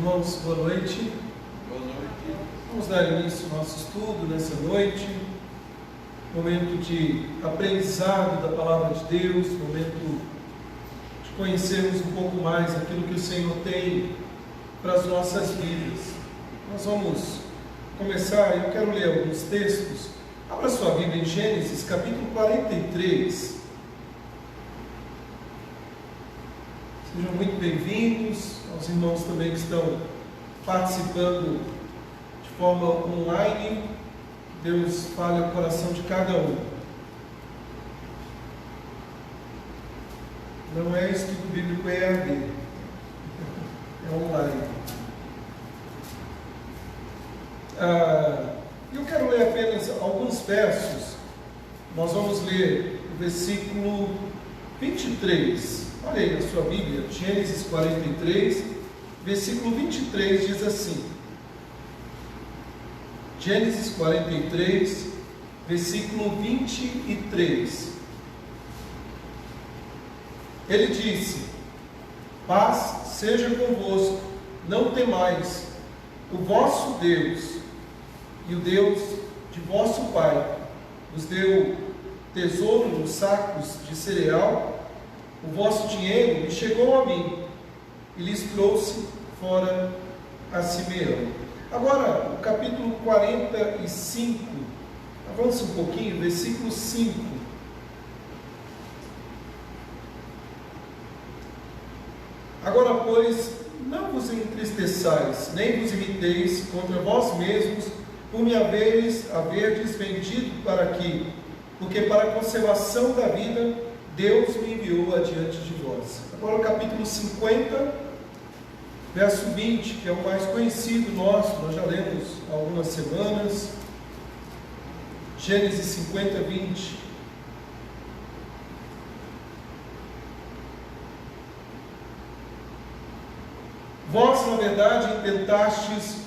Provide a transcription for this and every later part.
Irmãos, boa noite. Boa noite. Vamos dar início ao nosso estudo nessa noite. Momento de aprendizado da Palavra de Deus, momento de conhecermos um pouco mais aquilo que o Senhor tem para as nossas vidas. Nós vamos começar, eu quero ler alguns textos. Abra sua Bíblia em Gênesis, capítulo 43. Sejam muito bem-vindos aos irmãos também que estão participando de forma online. Deus fale ao coração de cada um. Não é estudo bíblico EAD, é online. Eu quero ler apenas alguns versos. Nós vamos ler o versículo 23. Olha aí na sua Bíblia, Gênesis 43, versículo 23 diz assim. Gênesis 43, versículo 23. Ele disse: paz seja convosco, não temais, o vosso Deus e o Deus de vosso Pai vos deu tesouro nos sacos de cereal. O vosso dinheiro me chegou a mim e lhes trouxe fora a Simeão. Agora, o capítulo 45, avança um pouquinho, versículo 5. Agora, pois, não vos entristeçais, nem vos irriteis contra vós mesmos, por me haverdes vendido para aqui, porque para a conservação da vida Deus me enviou adiante de vós. Agora o capítulo 50, verso 20, que é o mais conhecido nosso, nós já lemos há algumas semanas. Gênesis 50, 20. Vós, na verdade, intentastes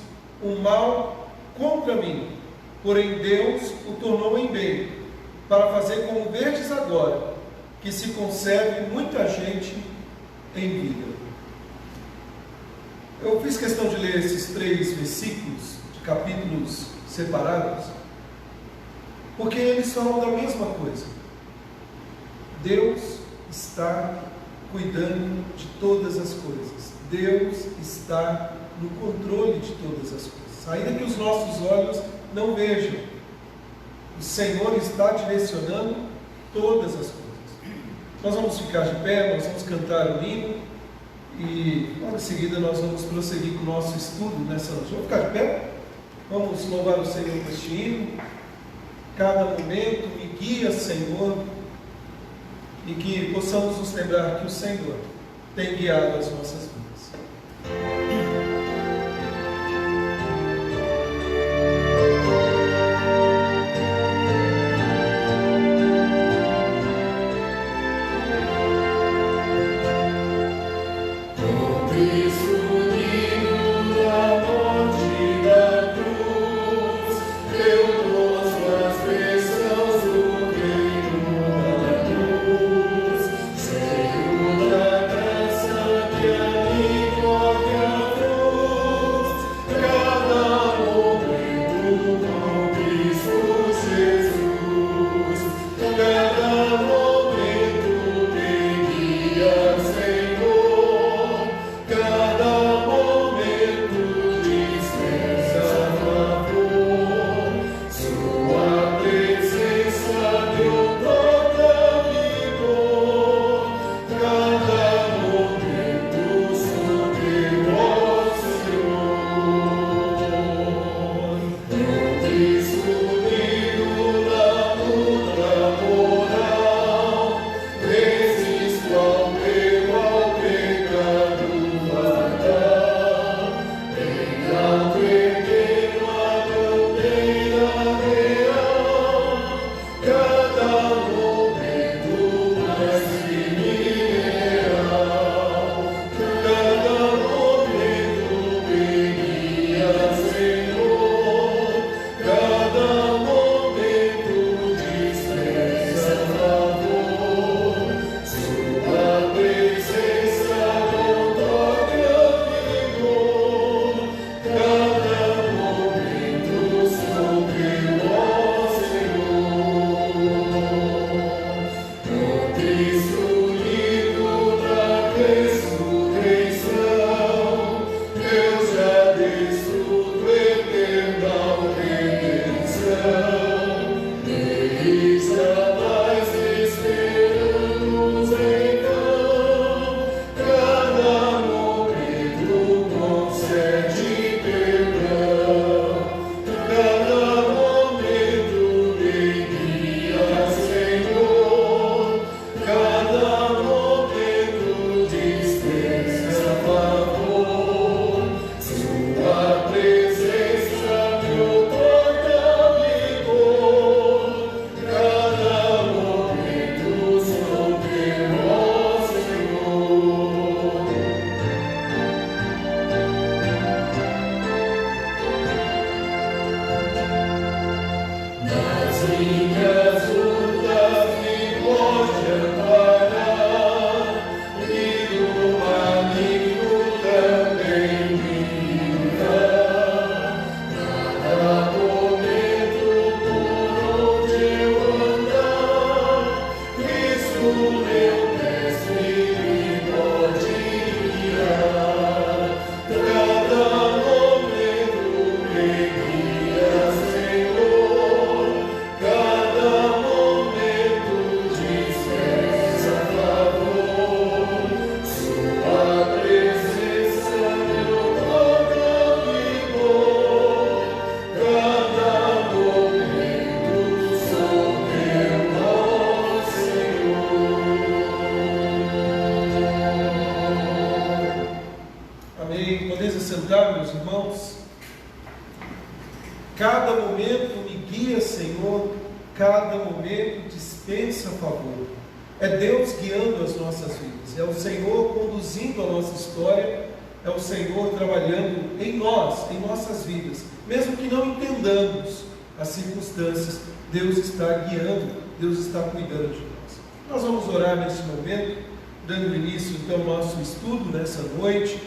o mal contra mim, porém Deus o tornou em bem, para fazer como verdes agora, que se conserve muita gente em vida. Eu fiz questão de ler esses 3 versículos de capítulos separados, porque eles falam da mesma coisa. Deus está cuidando de todas as coisas. Deus está no controle de todas as coisas. Ainda que os nossos olhos não vejam, o Senhor está direcionando todas as coisas. Nós vamos ficar de pé, nós vamos cantar o hino e logo em seguida nós vamos prosseguir com o nosso estudo nessa noite. Vamos ficar de pé? Vamos louvar o Senhor com este hino. Cada momento me guia, Senhor, e que possamos nos lembrar que o Senhor tem guiado as nossas vidas. Yeah. momento me guia, Senhor, cada momento dispensa favor. É Deus guiando as nossas vidas, é o Senhor conduzindo a nossa história, é o Senhor trabalhando em nós, em nossas vidas. Mesmo que não entendamos as circunstâncias, Deus está guiando, Deus está cuidando de nós. Nós vamos orar neste momento, dando início então ao nosso estudo nessa noite.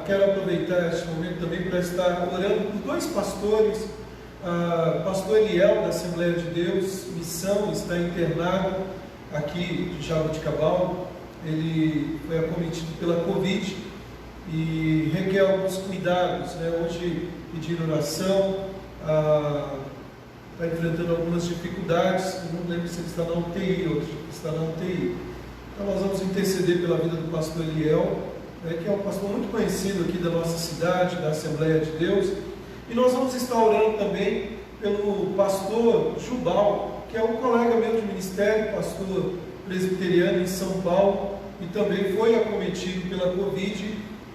Quero aproveitar este momento também para estar orando por dois pastores. Pastor Eliel, da Assembleia de Deus, Missão, está internado aqui de Jaboticabal. Ele foi acometido pela Covid e requer alguns cuidados, né? Hoje pediram oração, está enfrentando algumas dificuldades. Eu não lembro se ele está na UTI, outro está na UTI. Então nós vamos interceder pela vida do pastor Eliel, que é um pastor muito conhecido aqui da nossa cidade, da Assembleia de Deus. E nós vamos estar orando também pelo pastor Jubal, que é um colega meu de ministério, pastor presbiteriano em São Paulo, e também foi acometido pela Covid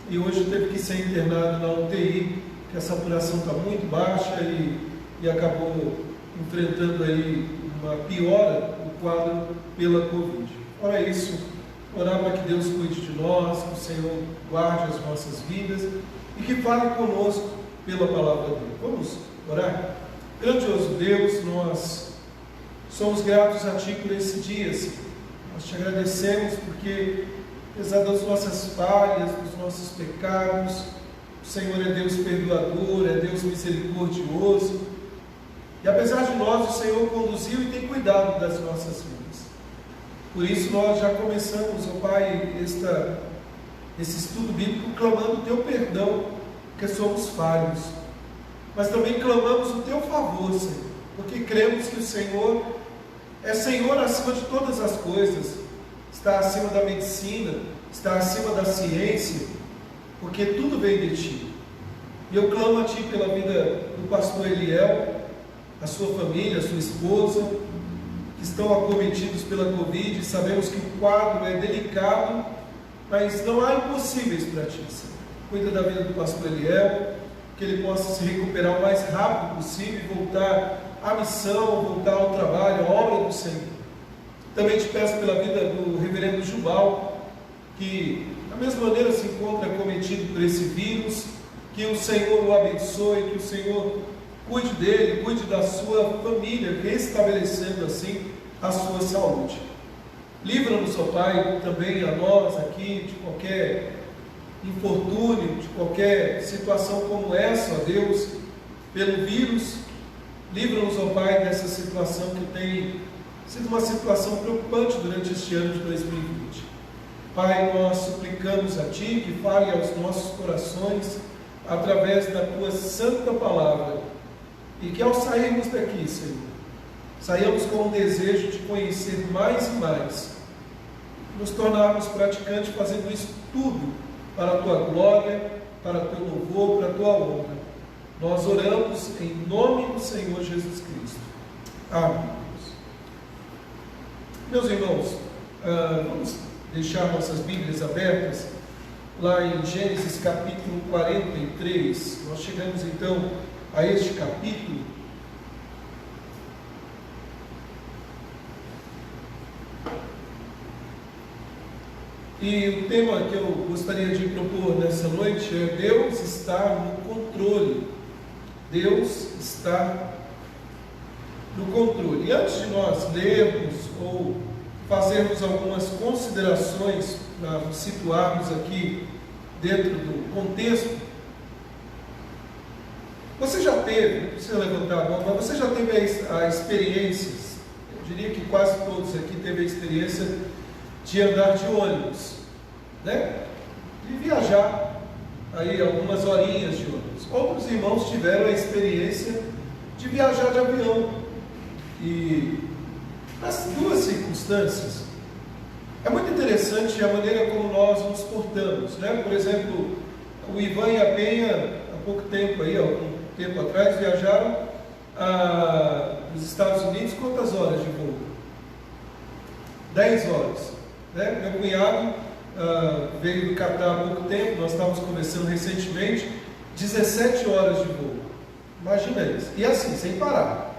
e hoje teve que ser internado na UTI, que a saturação está muito baixa e acabou enfrentando aí uma piora do quadro pela Covid. Ora isso, orar para que Deus cuide de nós, que o Senhor guarde as nossas vidas e que fale conosco pela palavra dele. Vamos orar? Grandioso Deus, nós somos gratos a Ti por esse dia, Senhor. Nós Te agradecemos porque, apesar das nossas falhas, dos nossos pecados, o Senhor é Deus perdoador, é Deus misericordioso. E apesar de nós, o Senhor conduziu e tem cuidado das nossas vidas. Por isso nós já começamos, ó Pai, esse estudo bíblico clamando o Teu perdão, porque somos falhos. Mas também clamamos o Teu favor, Senhor, porque cremos que o Senhor é Senhor acima de todas as coisas, está acima da medicina, está acima da ciência, porque tudo vem de Ti. E eu clamo a Ti pela vida do pastor Eliel, a sua família, a sua esposa, que estão acometidos pela Covid. Sabemos que o quadro é delicado, mas não há impossíveis para Ti, Senhor. Cuida da vida do pastor Eliel, que ele possa se recuperar o mais rápido possível e voltar à missão, voltar ao trabalho, à obra do Senhor. Também te peço pela vida do reverendo Jubal, que da mesma maneira se encontra acometido por esse vírus, que o Senhor o abençoe, que o Senhor cuide dele, cuide da sua família, restabelecendo assim a sua saúde. Livra-nos, ó Pai, também a nós aqui de qualquer infortúnio, de qualquer situação como essa, ó Deus, pelo vírus. Livra-nos, ó Pai, dessa situação que tem sido uma situação preocupante durante este ano de 2020. Pai, nós suplicamos a Ti que fale aos nossos corações através da Tua santa palavra, e que ao sairmos daqui, Senhor, saiamos com o desejo de conhecer mais e mais, nos tornarmos praticantes, fazendo isso tudo para a Tua glória, para o Teu louvor, para a Tua honra. Nós oramos em nome do Senhor Jesus Cristo. Amém. Meus irmãos, vamos deixar nossas Bíblias abertas lá em Gênesis capítulo 43. Nós chegamos então a este capítulo. E o tema que eu gostaria de propor nessa noite é: Deus está no controle. Deus está no controle. E antes de nós lermos ou fazermos algumas considerações para nos situarmos aqui dentro do contexto, você já teve, não precisa levantar a mão, mas você já teve a experiência, eu diria que quase todos aqui teve a experiência de andar de ônibus, né? De viajar aí algumas horinhas de ônibus. Outros irmãos tiveram a experiência de viajar de avião. E nas duas circunstâncias é muito interessante a maneira como nós nos portamos, né? Por exemplo, o Ivan e a Penha, há pouco tempo aí, algum tempo atrás, viajaram nos Estados Unidos. Quantas horas de voo? 10 horas, né? Meu cunhado veio do Catar há pouco tempo, nós estávamos conversando recentemente, 17 horas de voo. Imagina isso. E assim, sem parar.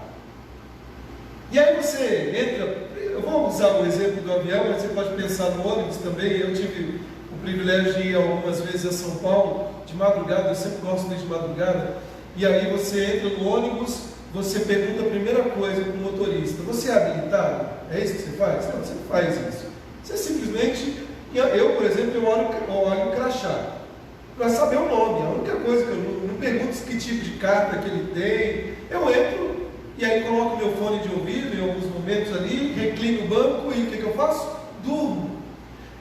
E aí você entra, eu vou usar o exemplo do avião, mas você pode pensar no ônibus também. Eu tive o privilégio de ir algumas vezes a São Paulo, de madrugada, eu sempre gosto de ir de madrugada. E aí você entra no ônibus, você pergunta a primeira coisa para o motorista: você é habilitado? É isso que você faz? Não, você não faz isso. Você simplesmente, eu por exemplo, eu olho o crachá para saber o nome. A única coisa que eu não pergunto que tipo de carta que ele tem. Eu entro e aí coloco meu fone de ouvido em alguns momentos ali, reclino o banco e o que eu faço? Durmo.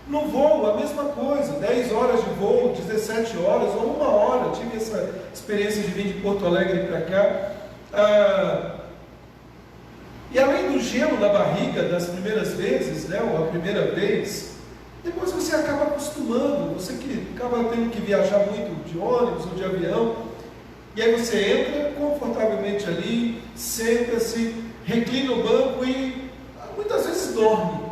No voo, a mesma coisa, 10 horas de voo, 17 horas ou 1 hora. Eu tive essa experiência de vir de Porto Alegre para cá. E além do gelo na barriga das primeiras vezes, né, ou a primeira vez, depois você acaba acostumando. Você que acaba tendo que viajar muito de ônibus ou de avião, e aí você entra confortavelmente ali, senta-se, reclina o banco e muitas vezes dorme.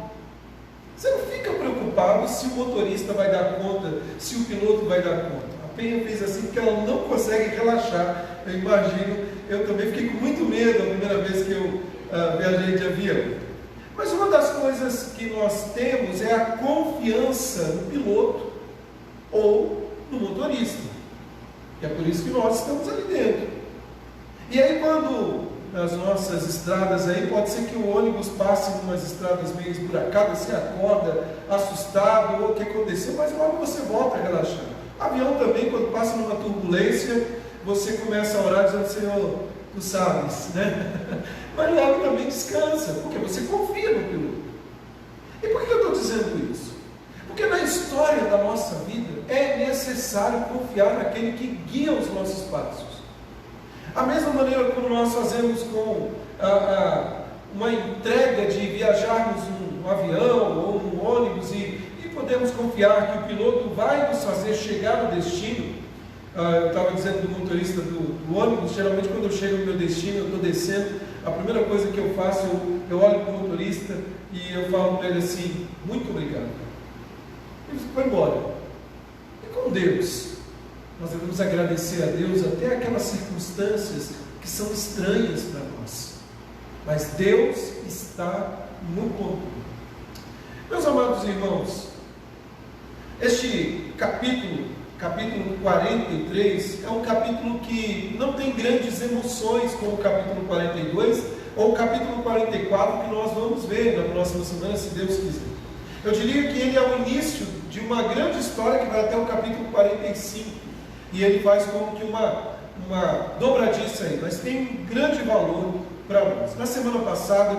Você não fica preocupado se o motorista vai dar conta, se o piloto vai dar conta. A Penha fez assim porque ela não consegue relaxar. Eu imagino, eu também fiquei com muito medo a primeira vez que eu viajei de avião. Mas uma das coisas que nós temos é a confiança no piloto ou no motorista. E é por isso que nós estamos ali dentro. E aí quando nas nossas estradas aí, pode ser que o ônibus passe em umas estradas meio esburacadas, você acorda assustado, ou o que aconteceu, mas logo você volta a relaxar. Avião também, quando passa numa turbulência, você começa a orar dizendo: Senhor, tu sabes, né? Mas logo também descansa, porque você confia no piloto. E por que eu estou dizendo isso? Porque na história da nossa vida é necessário confiar naquele que guia os nossos passos. A mesma maneira como nós fazemos com uma entrega de viajarmos num avião ou num ônibus e podemos confiar que o piloto vai nos fazer chegar no destino. Eu estava dizendo do motorista do ônibus, geralmente quando eu chego no meu destino, eu estou descendo, a primeira coisa que eu faço, eu olho para o motorista e eu falo para ele assim: muito obrigado. Ele foi embora. E com Deus, nós devemos agradecer a Deus até aquelas circunstâncias que são estranhas para nós. Mas Deus está no controle. Meus amados irmãos, este capítulo 43, é um capítulo que não tem grandes emoções como o capítulo 42 ou o capítulo 44 que nós vamos ver na próxima semana, se Deus quiser. Eu diria que ele é o início de uma grande história que vai até o capítulo 45, e ele faz como que uma dobradiça aí, mas tem um grande valor para nós. Na semana passada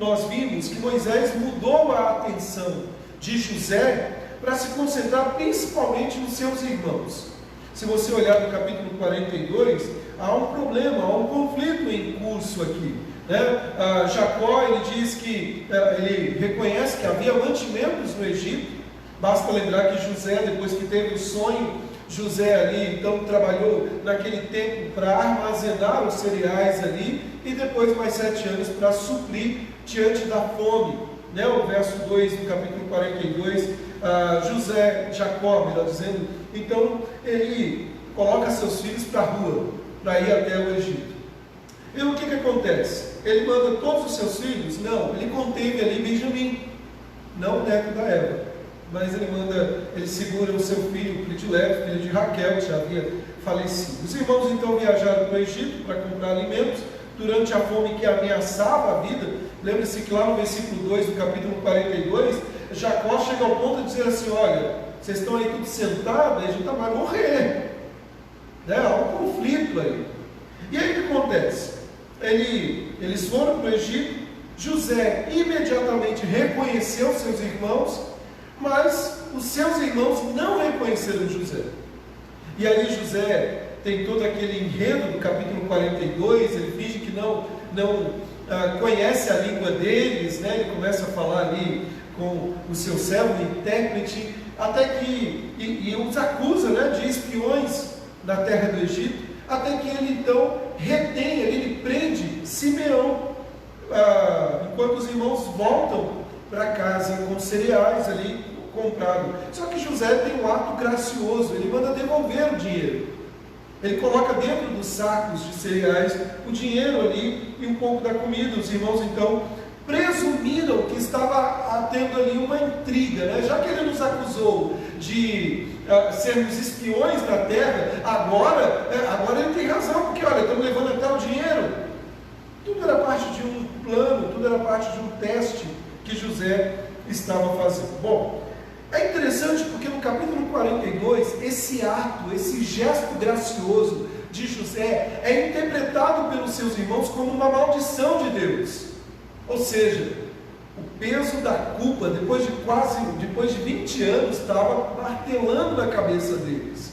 nós vimos que Moisés mudou a atenção de José para se concentrar principalmente nos seus irmãos. Se você olhar no capítulo 42, há um problema, há um conflito em curso aqui, né? Jacó, ele diz que ele reconhece que havia mantimentos no Egito. Basta lembrar que José, depois que teve o sonho, José ali então trabalhou naquele tempo para armazenar os cereais ali, e depois mais 7 anos para suprir diante da fome, né? O verso 2 do capítulo 42, Jacó, melhor dizendo, então ele coloca seus filhos para a rua, para ir até o Egito. E o que acontece? Ele manda todos os seus filhos? Não, ele conteve ali Benjamim, não o neto da Eva, mas ele segura o seu filho predileto, filho de Raquel, que já havia falecido. Os irmãos então viajaram para o Egito para comprar alimentos durante a fome que ameaçava a vida. Lembre-se que lá no versículo 2 do capítulo 42, Jacó chega ao ponto de dizer assim: olha, vocês estão aí tudo sentados, a gente vai morrer, né? Há um conflito aí. E aí o que acontece? Eles foram para o Egito. José imediatamente reconheceu seus irmãos, mas os seus irmãos não reconheceram José. E aí José tem todo aquele enredo do capítulo 42, ele finge que não conhece a língua deles, né? Ele começa a falar ali com o seu servo, o intérprete, até que e os acusa, né, de espiões na terra do Egito, até que ele então retém, ele prende Simeão, enquanto os irmãos voltam para casa com cereais ali comprado. Só que José tem um ato gracioso, ele manda devolver o dinheiro. Ele coloca dentro dos sacos de cereais o dinheiro ali e um pouco da comida. Os irmãos então presumiram que estava tendo ali uma intriga, né? Já que ele nos acusou de sermos espiões na terra, agora ele tem razão, porque olha, estamos levando até o dinheiro. Tudo era parte de um plano, tudo era parte de um teste que José estava fazendo. Bom, é interessante porque no capítulo 42, esse ato, esse gesto gracioso de José é interpretado pelos seus irmãos como uma maldição de Deus. Ou seja, o peso da culpa, depois de 20 anos, estava martelando na cabeça deles.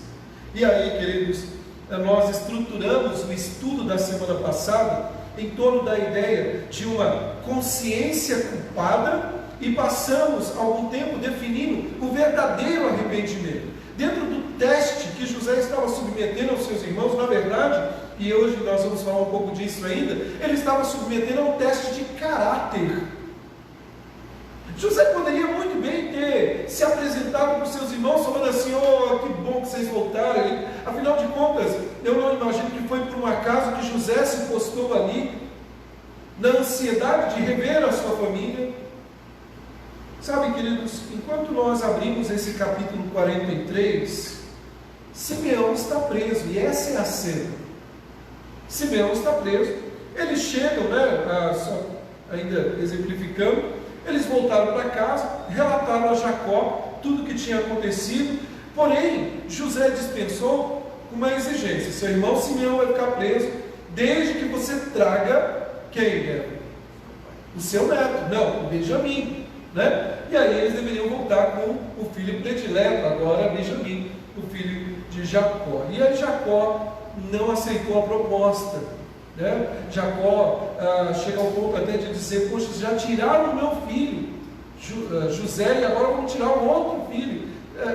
E aí, queridos, nós estruturamos o estudo da semana passada em torno da ideia de uma consciência culpada, e passamos algum tempo definindo o verdadeiro arrependimento. Dentro do teste que José estava submetendo aos seus irmãos, na verdade, e hoje nós vamos falar um pouco disso ainda, ele estava submetendo a um teste de caráter. José poderia muito bem ter se apresentado para os seus irmãos falando assim: oh, que bom que vocês voltaram. Afinal de contas, eu não imagino que foi por um acaso que José se postou ali, na ansiedade de rever a sua família. Sabe, queridos, enquanto nós abrimos esse capítulo 43, Simeão está preso, e essa é a cena. Simeão está preso, eles chegam, ainda exemplificando, eles voltaram para casa, relataram a Jacó tudo o que tinha acontecido, porém, José dispensou uma exigência: seu irmão Simeão vai ficar preso, desde que você traga quem? O seu neto, não, o Benjamim. Né? E aí eles deveriam voltar com o filho predileto, agora Benjamim, o filho de Jacó. E aí Jacó não aceitou a proposta, né? Jacó chega ao ponto até de dizer: poxa, já tiraram o meu filho José, e agora vamos tirar o outro filho.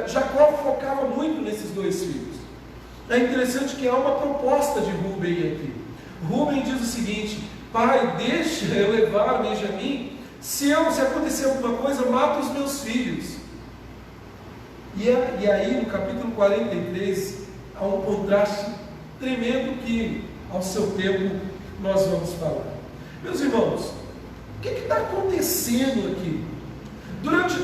Jacó focava muito nesses dois filhos. É interessante que há uma proposta de Rúben aqui. Rúben diz o seguinte: pai, deixa eu levar Benjamim. Se acontecer alguma coisa, mata os meus filhos. E aí no capítulo 43 há um contraste tremendo que ao seu tempo nós vamos falar. Meus irmãos, o que está acontecendo aqui? Durante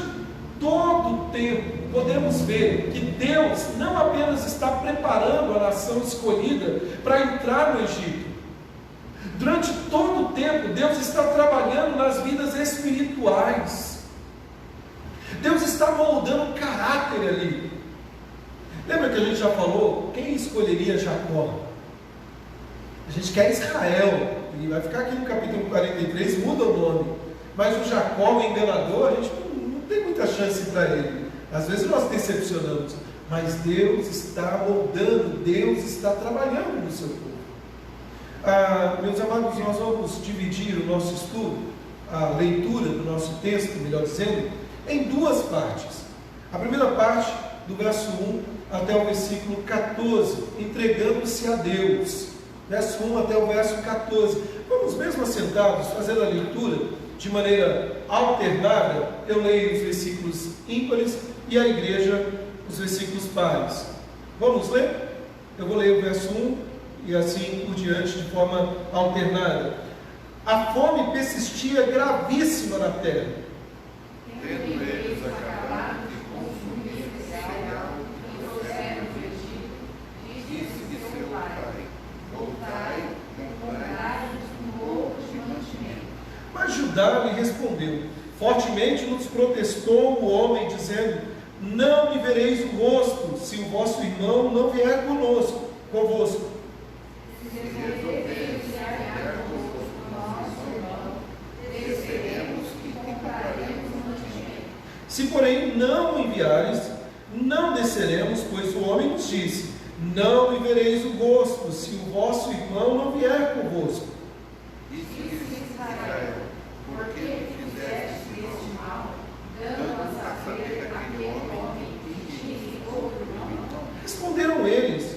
todo o tempo podemos ver que Deus não apenas está preparando a nação escolhida para entrar no Egito. Durante todo o tempo, Deus está trabalhando nas vidas espirituais. Deus está moldando um caráter ali. Lembra que a gente já falou? Quem escolheria Jacó? A gente quer Israel. E vai ficar aqui no capítulo 43, muda o nome. Mas o Jacó, o enganador, a gente não tem muita chance para ele. Às vezes nós decepcionamos. Mas Deus está moldando, Deus está trabalhando no seu povo. Meus amados, nós vamos dividir o nosso estudo, a leitura do nosso texto, melhor dizendo, em duas partes. A primeira parte, do verso 1 até o versículo 14, entregando-se a Deus. Verso 1 até o verso 14. Vamos mesmo assentados, fazendo a leitura de maneira alternada. Eu leio os versículos ímpares e a igreja os versículos pares. Vamos ler? Eu vou ler o verso 1 e assim por diante, de forma alternada. A fome persistia gravíssima na terra. Tendo eles acabado de consumir o cereal que trouxeram do Egito, disse seu pai: voltai, comprai-nos um pouco de mantimento. Mas Judá lhe respondeu: fortemente nos protestou o homem, dizendo: não me vereis o rosto, se o vosso irmão não vier convosco. Se resolveres enviar convosco nosso irmão, desceremos e compraremos mantimento. Se porém não o enviares, não desceremos, pois o homem nos disse: não me vereis o rosto, se o vosso irmão não vier convosco. Disse Israel: por que fizeste este mal, dando a saber àquele homem que tinha outro irmão? Responderam eles: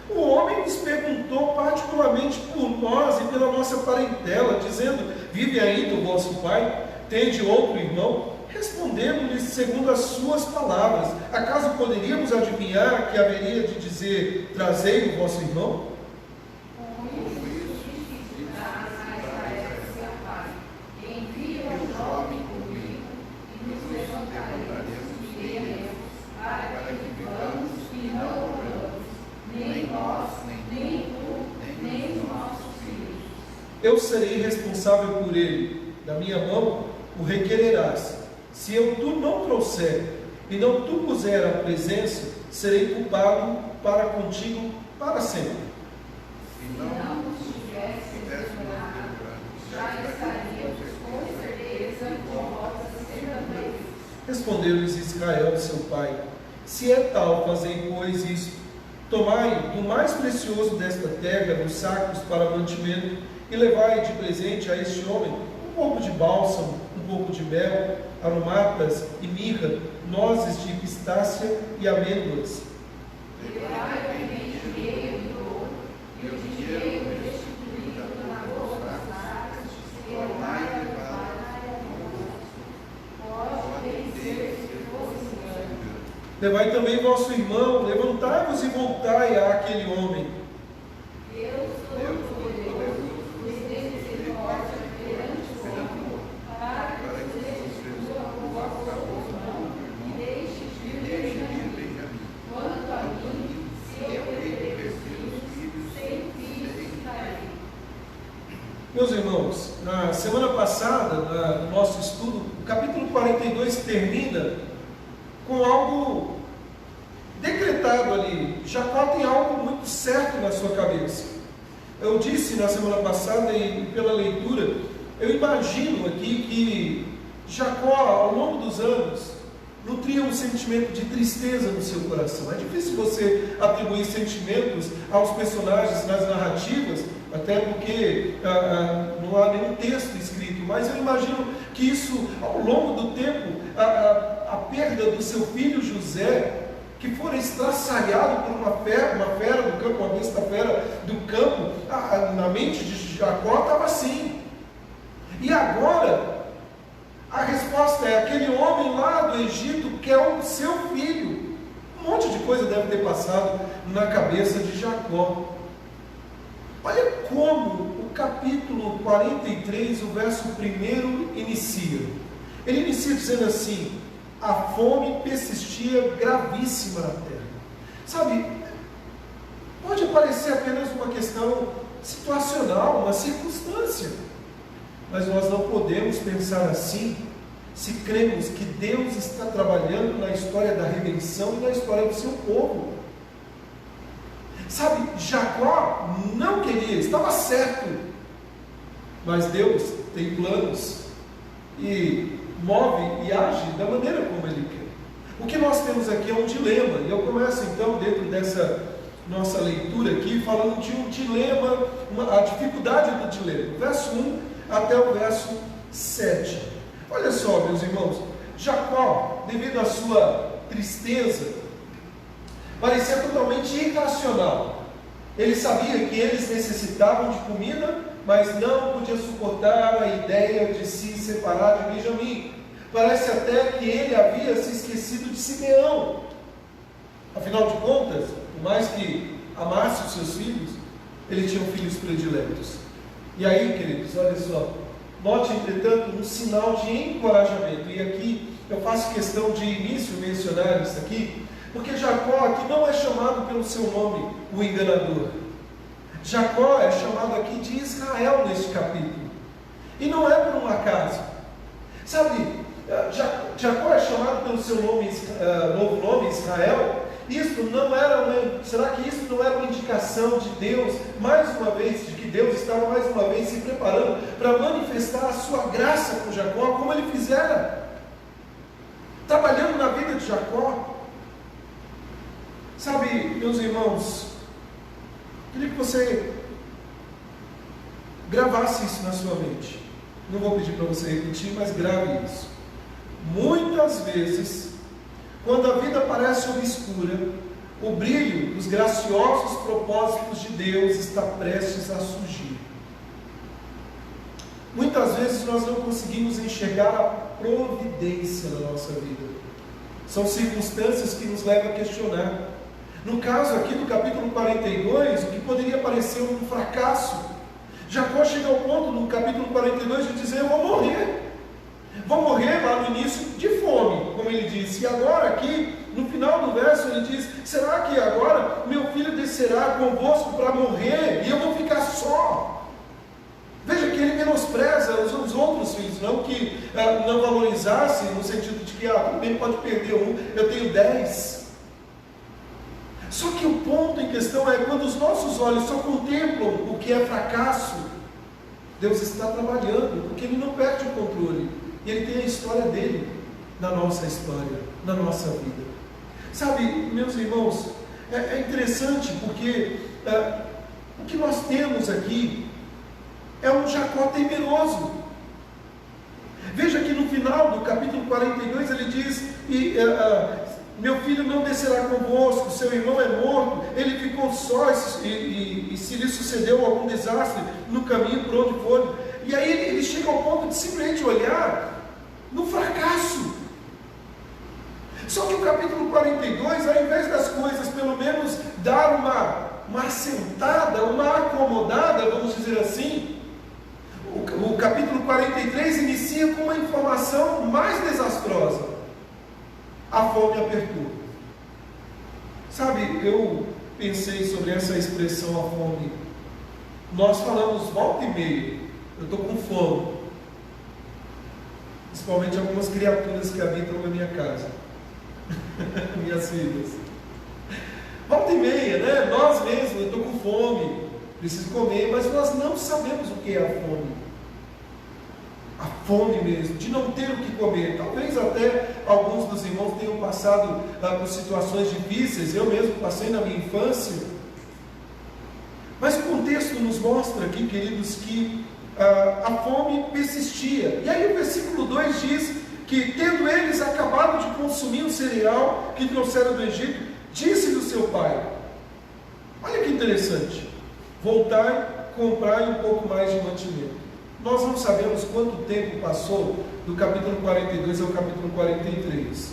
o homem nos perguntou particularmente por nós e pela nossa parentela, dizendo: vive ainda o vosso pai? Tende outro irmão? respondemos-lhe segundo as suas palavras. Acaso poderíamos adivinhar que haveria de dizer: trazei o vosso irmão? Eu serei responsável por ele, da minha mão o requererás. Se eu tu não trouxer e não tu puser a presença, serei culpado para contigo para sempre. Se não nos tivesse livrado, já estaríamos com certeza com vossa segunda vez. Respondeu-lhes Israel, seu pai: se é tal, fazei, pois, isto: tomai do mais precioso desta terra, dos sacos para mantimento, e levai de presente a este homem um pouco de bálsamo, um pouco de mel, aromatas e mirra, nozes de pistácia e amêndoas. Levai o dinheiro do ouro e o dinheiro restituído na bolsa das sacas, e tornai levai pode bem ser se fosse engano. Levai também vosso irmão, levantai-vos e voltai àquele homem. Deus Todo-Poderoso vos dê misericórdia perante o homem, para que vos restitua o vosso irmão e deixe de ir Benjamim. Quanto a mim, se eu perder filhos, sem filhos ficarei. Meus irmãos, na semana passada, no nosso estudo, o capítulo 42 termina com algo decretado ali. Jacó tem algo muito certo na sua cabeça. Eu disse na semana passada, e pela leitura, eu imagino aqui que Jacó, ao longo dos anos, nutria um sentimento de tristeza no seu coração. É difícil você atribuir sentimentos aos personagens nas narrativas, até porque não há nenhum texto escrito, mas eu imagino que isso, ao longo do tempo, a perda do seu filho José, que fora estraçalhado por uma fera do campo, uma besta fera do campo, na mente de Jacó estava assim. E agora, a resposta é: aquele homem lá do Egito quer o seu filho. Um monte de coisa deve ter passado na cabeça de Jacó. Olha como o capítulo 43, o verso 1 inicia. Ele inicia dizendo assim: a fome persistia gravíssima na terra. Sabe, pode parecer apenas uma questão situacional, uma circunstância, mas nós não podemos pensar assim se cremos que Deus está trabalhando na história da redenção e na história do seu povo. Sabe, Jacó não queria, estava certo, mas Deus tem planos e move e age da maneira como Ele quer. O que nós temos aqui é um dilema, e eu começo então, dentro dessa nossa leitura aqui, falando de um dilema, a dificuldade do dilema, verso 1 até o verso 7. Olha só, meus irmãos, Jacó, devido à sua tristeza, parecia totalmente irracional. Ele sabia que eles necessitavam de comida, mas não podia suportar a ideia de se separar de Benjamim. Parece até que ele havia se esquecido de Simeão. Afinal de contas, por mais que amasse os seus filhos, ele tinha filhos prediletos. E aí, queridos, olha só, note, entretanto, um sinal de encorajamento. E aqui eu faço questão de início mencionar isso aqui, porque Jacó aqui não é chamado pelo seu nome, o enganador. Jacó é chamado aqui de Israel neste capítulo. E não é por um acaso. Sabe, Jacó é chamado pelo seu novo nome, Israel. Isso não era será que isso não era uma indicação de Deus, mais uma vez, de que Deus estava mais uma vez se preparando para manifestar a sua graça com Jacó, como ele fizera, trabalhando na vida de Jacó? Sabe, meus irmãos, queria que você gravasse isso na sua mente. Não vou pedir para você repetir, mas grave isso. Muitas vezes, quando a vida parece obscura, o brilho dos graciosos propósitos de Deus está prestes a surgir. Muitas vezes nós não conseguimos enxergar a providência na nossa vida. São circunstâncias que nos levam a questionar. No caso aqui do capítulo 42, o que poderia parecer um fracasso, Jacó chega ao ponto no capítulo 42 de dizer: eu vou morrer. Vou morrer lá no início de fome, como ele disse. E agora aqui, no final do verso, ele diz: será que agora meu filho descerá convosco para morrer e eu vou ficar só? Veja que ele menospreza os outros filhos, não que não valorizasse, no sentido de que tudo bem, pode perder um, eu tenho 10. Só que o ponto em questão é, quando os nossos olhos só contemplam o que é fracasso, Deus está trabalhando, porque Ele não perde o controle, e Ele tem a história dele na nossa história, na nossa vida. Sabe, meus irmãos, é interessante porque o que nós temos aqui é um Jacó temeroso. Veja que no final do capítulo 42 ele diz: meu filho não descerá convosco, seu irmão é morto, ele ficou só, e se lhe sucedeu algum desastre no caminho por onde for. E aí ele chega ao ponto de simplesmente olhar no fracasso. Só que o capítulo 42, ao invés das coisas pelo menos dar uma assentada, uma acomodada, vamos dizer assim, o capítulo 43 inicia com uma informação mais desastrosa: a fome apertou. Sabe, eu pensei sobre essa expressão, a fome. Nós falamos volta e meia: eu estou com fome. Principalmente algumas criaturas que habitam na minha casa, minhas filhas. Volta e meia, né? Nós mesmos: eu estou com fome, preciso comer, mas nós não sabemos o que é a fome. A fome mesmo, de não ter o que comer. Talvez até alguns dos irmãos tenham passado por situações difíceis. Eu mesmo passei na minha infância. Mas o contexto nos mostra aqui, queridos, que a fome persistia. E aí o versículo 2 diz que, tendo eles acabado de consumir o cereal que trouxeram do Egito, disse do seu pai: olha que interessante, voltai, comprai um pouco mais de mantimento. Nós não sabemos quanto tempo passou do capítulo 42 ao capítulo 43.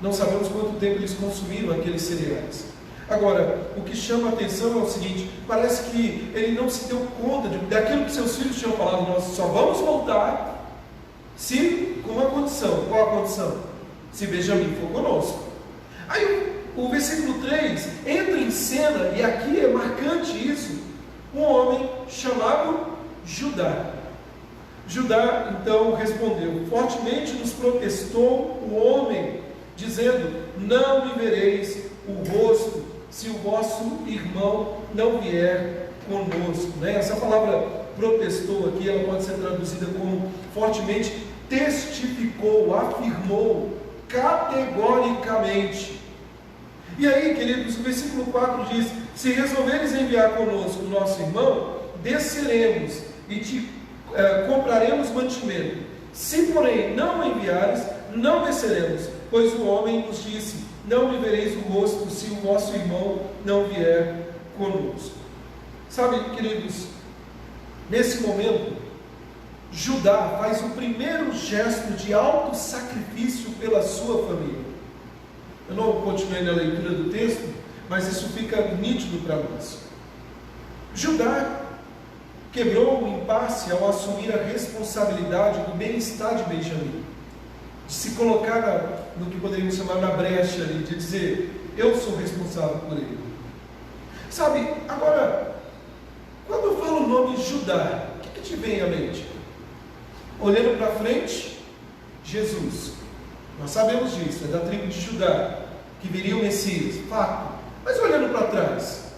Não sabemos quanto tempo eles consumiram aqueles cereais. Agora, o que chama a atenção é o seguinte: parece que ele não se deu conta daquilo que seus filhos tinham falado. Nós só vamos voltar se com uma condição. Qual a condição? Se Benjamim for conosco. Aí o versículo 3 entra em cena, e aqui é marcante isso: um homem chamado Judá. Judá então respondeu: fortemente nos protestou o homem, dizendo: não me vereis o rosto, se o vosso irmão não vier conosco. Essa palavra protestou aqui, ela pode ser traduzida como fortemente testificou, afirmou categoricamente. E aí, queridos, o versículo 4 diz: se resolveres enviar conosco o nosso irmão, desceremos e te compraremos mantimento. Se porém não enviares, não desceremos, pois o homem nos disse: não me vereis o rosto, se o vosso irmão não vier conosco. Sabe, queridos, nesse momento, Judá faz o primeiro gesto de auto-sacrifício pela sua família. Eu não continuei na leitura do texto, mas isso fica nítido para nós. Judá quebrou o impasse ao assumir a responsabilidade do bem-estar de Benjamim, de se colocar no que poderíamos chamar na brecha ali, de dizer: eu sou responsável por ele. Sabe, agora, quando eu falo o nome Judá, o que te vem à mente? Olhando para frente, Jesus. Nós sabemos disso, é da tribo de Judá que viria o Messias, fato. Mas olhando para trás,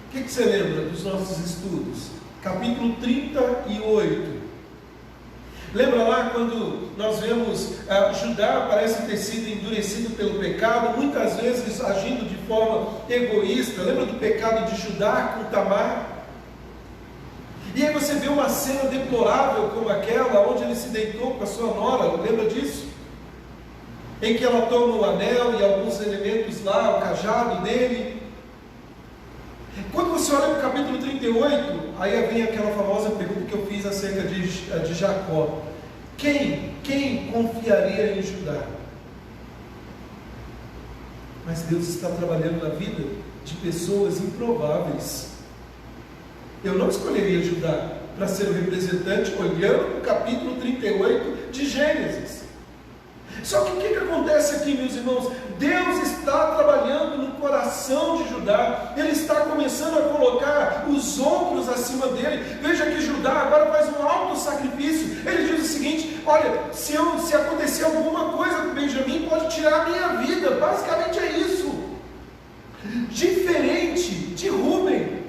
o que você lembra dos nossos estudos? Capítulo 38. Lembra lá quando nós vemos Judá parece ter sido endurecido pelo pecado, muitas vezes agindo de forma egoísta. Lembra do pecado de Judá com Tamar? E aí você vê uma cena deplorável como aquela, onde ele se deitou com a sua nora, lembra disso? Em que ela toma o anel e alguns elementos lá, cajado dele. Quando você olha para o capítulo 38, aí vem aquela famosa pergunta que eu fiz acerca de Jacó. Quem confiaria em Judá? Mas Deus está trabalhando na vida de pessoas improváveis. Eu não escolheria Judá para ser o representante, olhando para o capítulo 38 de Gênesis. Só que o que acontece aqui, meus irmãos? Deus está trabalhando no coração de Judá. Ele está começando a colocar os outros acima dele. Veja que Judá agora faz um alto sacrifício. Ele diz o seguinte: olha, se acontecer alguma coisa com Benjamim, pode tirar a minha vida. Basicamente é isso. Diferente de Rúben.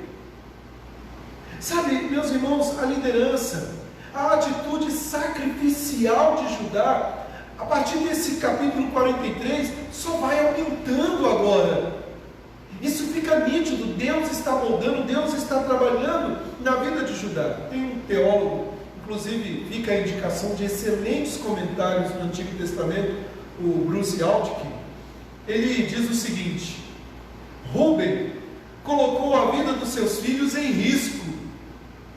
Sabe, meus irmãos, a liderança, a atitude sacrificial de Judá, a partir desse capítulo 43, só vai aumentando agora. Isso fica nítido. Deus está moldando, Deus está trabalhando na vida de Judá. Tem um teólogo, inclusive fica a indicação de excelentes comentários no Antigo Testamento, o Bruce Aldikin. Ele diz o seguinte: Rúben colocou a vida dos seus filhos em risco.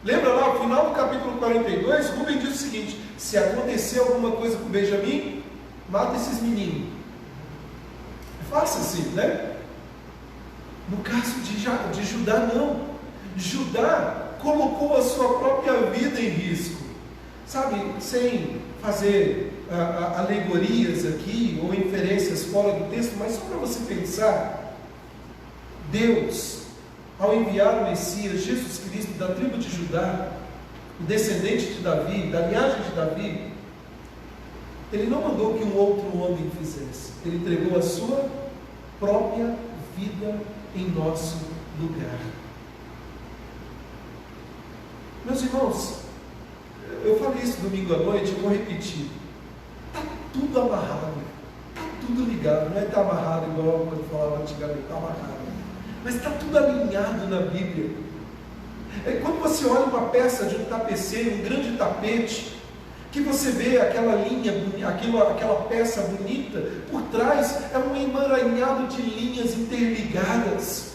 Lembra lá, no final do capítulo 42, Rúben diz o seguinte: se acontecer alguma coisa com Benjamim, mata esses meninos. Faça assim, né? No caso de Judá, não. Judá colocou a sua própria vida em risco. Sabe, sem fazer alegorias aqui, ou inferências fora do texto, mas só para você pensar, Deus, ao enviar o Messias, Jesus Cristo, da tribo de Judá, o descendente de Davi, da linhagem de Davi, Ele não mandou que um outro homem fizesse. Ele entregou a sua própria vida em nosso lugar. Meus irmãos, eu falei isso domingo à noite, eu vou repetir. Está tudo amarrado, está tudo ligado. Não é estar amarrado igual quando falava antigamente, está amarrado. Mas está tudo alinhado na Bíblia. Quando você olha uma peça de um tapeceiro, um grande tapete, que você vê aquela linha, aquela peça bonita, por trás é um emaranhado de linhas interligadas.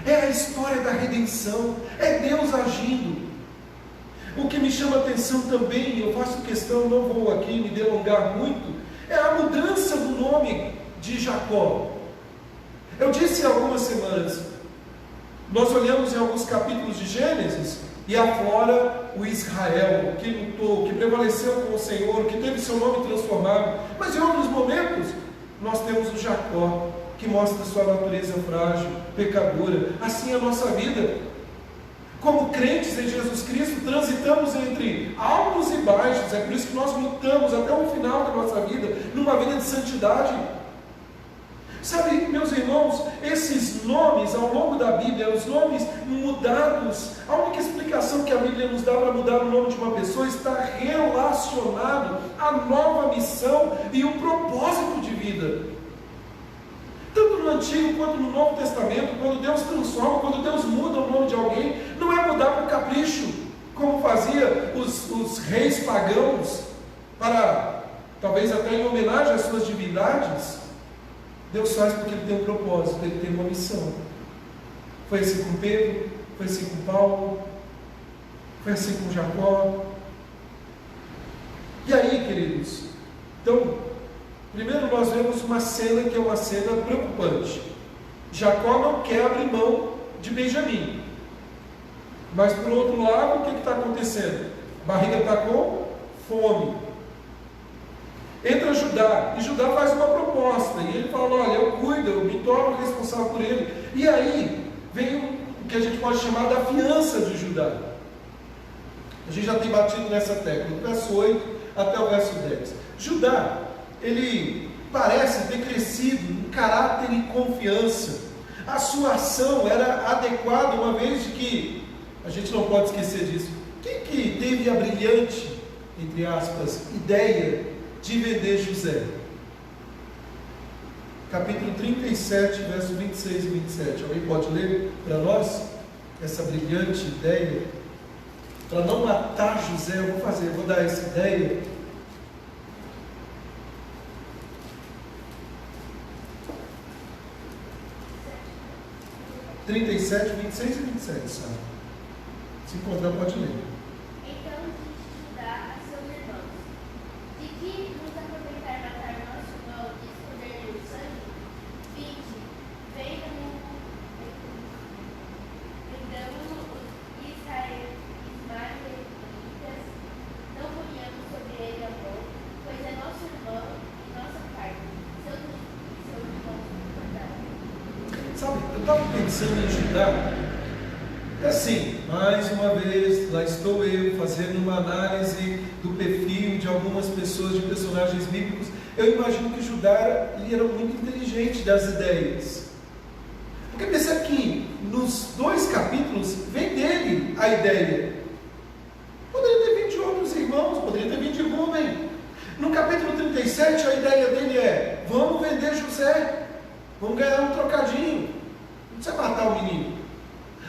É a história da redenção, é Deus agindo. O que me chama a atenção também, eu faço questão, não vou aqui me delongar muito, é a mudança do nome de Jacó. Eu disse há algumas semanas, nós olhamos em alguns capítulos de Gênesis e aflora o Israel, que lutou, que prevaleceu com o Senhor, que teve seu nome transformado. Mas em outros momentos, nós temos o Jacó, que mostra sua natureza frágil, pecadora. Assim é a nossa vida. Como crentes em Jesus Cristo, transitamos entre altos e baixos. É por isso que nós lutamos até o final da nossa vida, numa vida de santidade. Sabe, meus irmãos, esses nomes ao longo da Bíblia, os nomes mudados, a única explicação que a Bíblia nos dá para mudar o nome de uma pessoa está relacionado à nova missão e o propósito de vida. Tanto no Antigo quanto no Novo Testamento, quando Deus transforma, quando Deus muda o nome de alguém, não é mudar por capricho, como fazia os reis pagãos, para talvez até em homenagem às suas divindades. Deus faz porque Ele tem um propósito, Ele tem uma missão. Foi assim com Pedro, foi assim com Paulo, foi assim com Jacó. E aí, queridos, então, primeiro nós vemos uma cena que é uma cena preocupante. Jacó não quer abrir mão de Benjamim. Mas por outro lado, o que está acontecendo? A barriga está com fome. Entra Judá, e Judá faz uma proposta, e ele fala: olha, eu cuido, eu me torno responsável por ele. E aí vem o que a gente pode chamar da fiança de Judá. A gente já tem batido nessa tecla, do verso 8 até o verso 10. Judá, ele parece ter crescido em caráter e confiança. A sua ação era adequada, uma vez de que, a gente não pode esquecer disso, quem que teve a brilhante, entre aspas, ideia de vender José? Capítulo 37, versos 26 e 27. Alguém pode ler para nós essa brilhante ideia? Para não matar José, eu vou dar essa ideia. 37, 26 e 27, sabe? Se encontrar, pode ler. Então disse Judá a seus irmãos: de que nos aproveitar matar nosso irmão e esconder-lhe o sangue? Vinde, vendamos os ismaelitas, não ponhamos sobre ele a mão, pois é nosso irmão e nossa carne. Seus irmãos concordaram. Sabe, eu estava pensando em Judá. É assim, mais uma vez, lá estou eu fazendo uma análise do perfil de algumas pessoas, de personagens bíblicos. Eu imagino que Judá ele era muito inteligente das ideias. Porque pensa que nos 2 capítulos vem dele a ideia. Poderia ter vindo de outros irmãos, poderia ter vindo de Rúben. No capítulo 37 a ideia dele é: vamos vender José, vamos ganhar um trocadinho, não precisa matar o menino.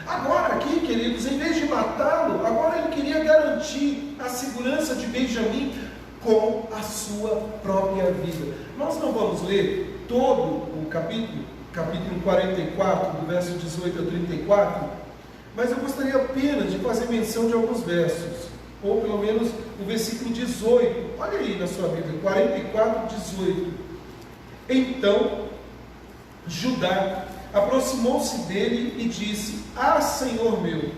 Agora aqui, queridos, em vez de matá-lo, agora ele queria garantir a segurança de Benjamim com a sua própria vida. Nós não vamos ler todo o capítulo 44, do verso 18 a 34, mas eu gostaria apenas de fazer menção de alguns versos, ou pelo menos o versículo 18. Olha aí na sua Bíblia, 44, 18. Então Judá aproximou-se dele e disse: Ah, Senhor meu,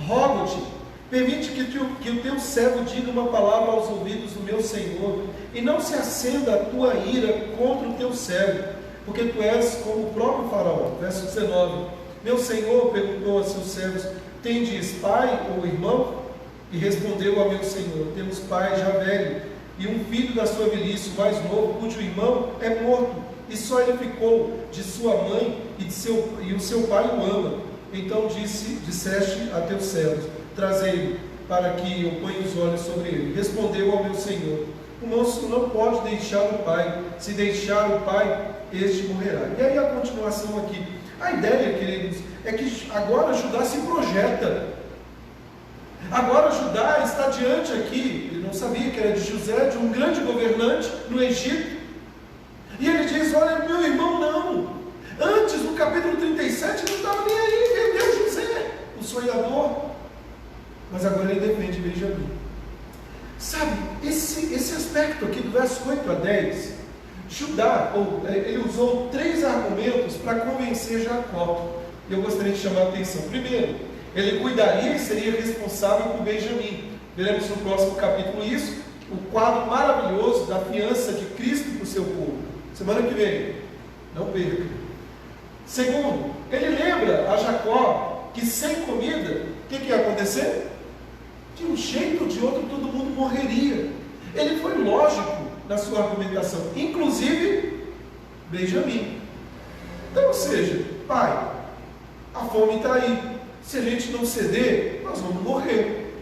rogo-te, permite que o teu servo diga uma palavra aos ouvidos do meu Senhor, e não se acenda a tua ira contra o teu servo, porque tu és como o próprio faraó. Verso 19. Meu Senhor perguntou a seus servos: tendes pai ou irmão? E respondeu a meu Senhor: temos pai já velho, e um filho da sua velhice, o mais novo, cujo irmão é morto, e só ele ficou de sua mãe, e o seu pai o ama. Então disseste a teus servos: trazei-o, para que eu ponha os olhos sobre ele. Respondeu ao meu Senhor: o moço não pode deixar o pai, se deixar o pai, este morrerá. E aí a continuação aqui. A ideia, queridos, é que agora Judá se projeta. Agora Judá está diante aqui, ele não sabia que era de José, de um grande governante no Egito. E ele diz: olha, meu irmão não. Antes, no capítulo 37, não estava nem aí, vendeu José, o sonhador. Mas agora ele defende Benjamim. Sabe, esse aspecto aqui do verso 8 a 10, Judá, ele usou 3 argumentos para convencer Jacó. E eu gostaria de chamar a atenção. Primeiro, ele cuidaria e seria responsável por Benjamim. Veremos no próximo capítulo isso, o quadro maravilhoso da fiança de Cristo para o seu povo. Semana que vem, não perca. Segundo, ele lembra a Jacó que sem comida, o que ia acontecer? De um jeito ou de outro todo mundo morreria. Ele foi lógico na sua argumentação, inclusive Benjamim. Então, ou seja, pai, a fome está aí. Se a gente não ceder, nós vamos morrer.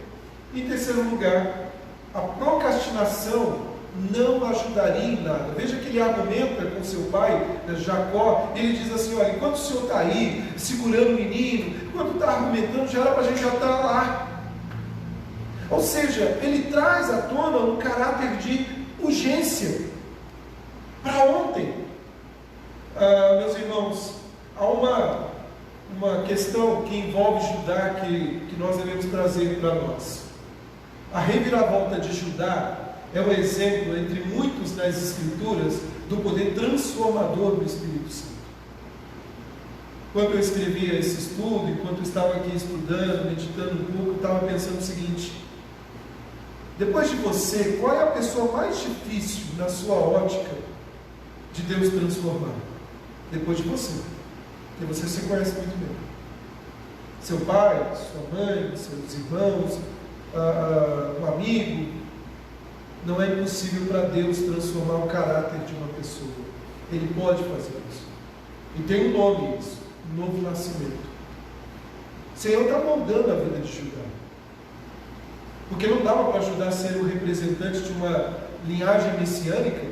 Em terceiro lugar, a procrastinação não ajudaria em nada. Veja que ele argumenta com seu pai, Jacó, e ele diz assim: olha, enquanto o senhor está aí, segurando o menino, enquanto está argumentando, já era para a gente já estar lá. Ou seja, ele traz à tona um caráter de urgência para ontem. Meus irmãos, há uma questão que envolve Judá que nós devemos trazer para nós. A reviravolta de Judá é um exemplo entre muitos nas Escrituras do poder transformador do Espírito Santo. Enquanto eu escrevia esse estudo, enquanto eu estava aqui estudando, meditando um pouco, eu estava pensando o seguinte: depois de você, qual é a pessoa mais difícil na sua ótica de Deus transformar? Depois de você, porque você se conhece muito bem. Seu pai, sua mãe, seus irmãos, um amigo. Não é impossível para Deus transformar o caráter de uma pessoa. Ele pode fazer isso. E tem um nome isso: novo nascimento. O Senhor está moldando a vida de Judá. Porque não dava para Judá ser o representante de uma linhagem messiânica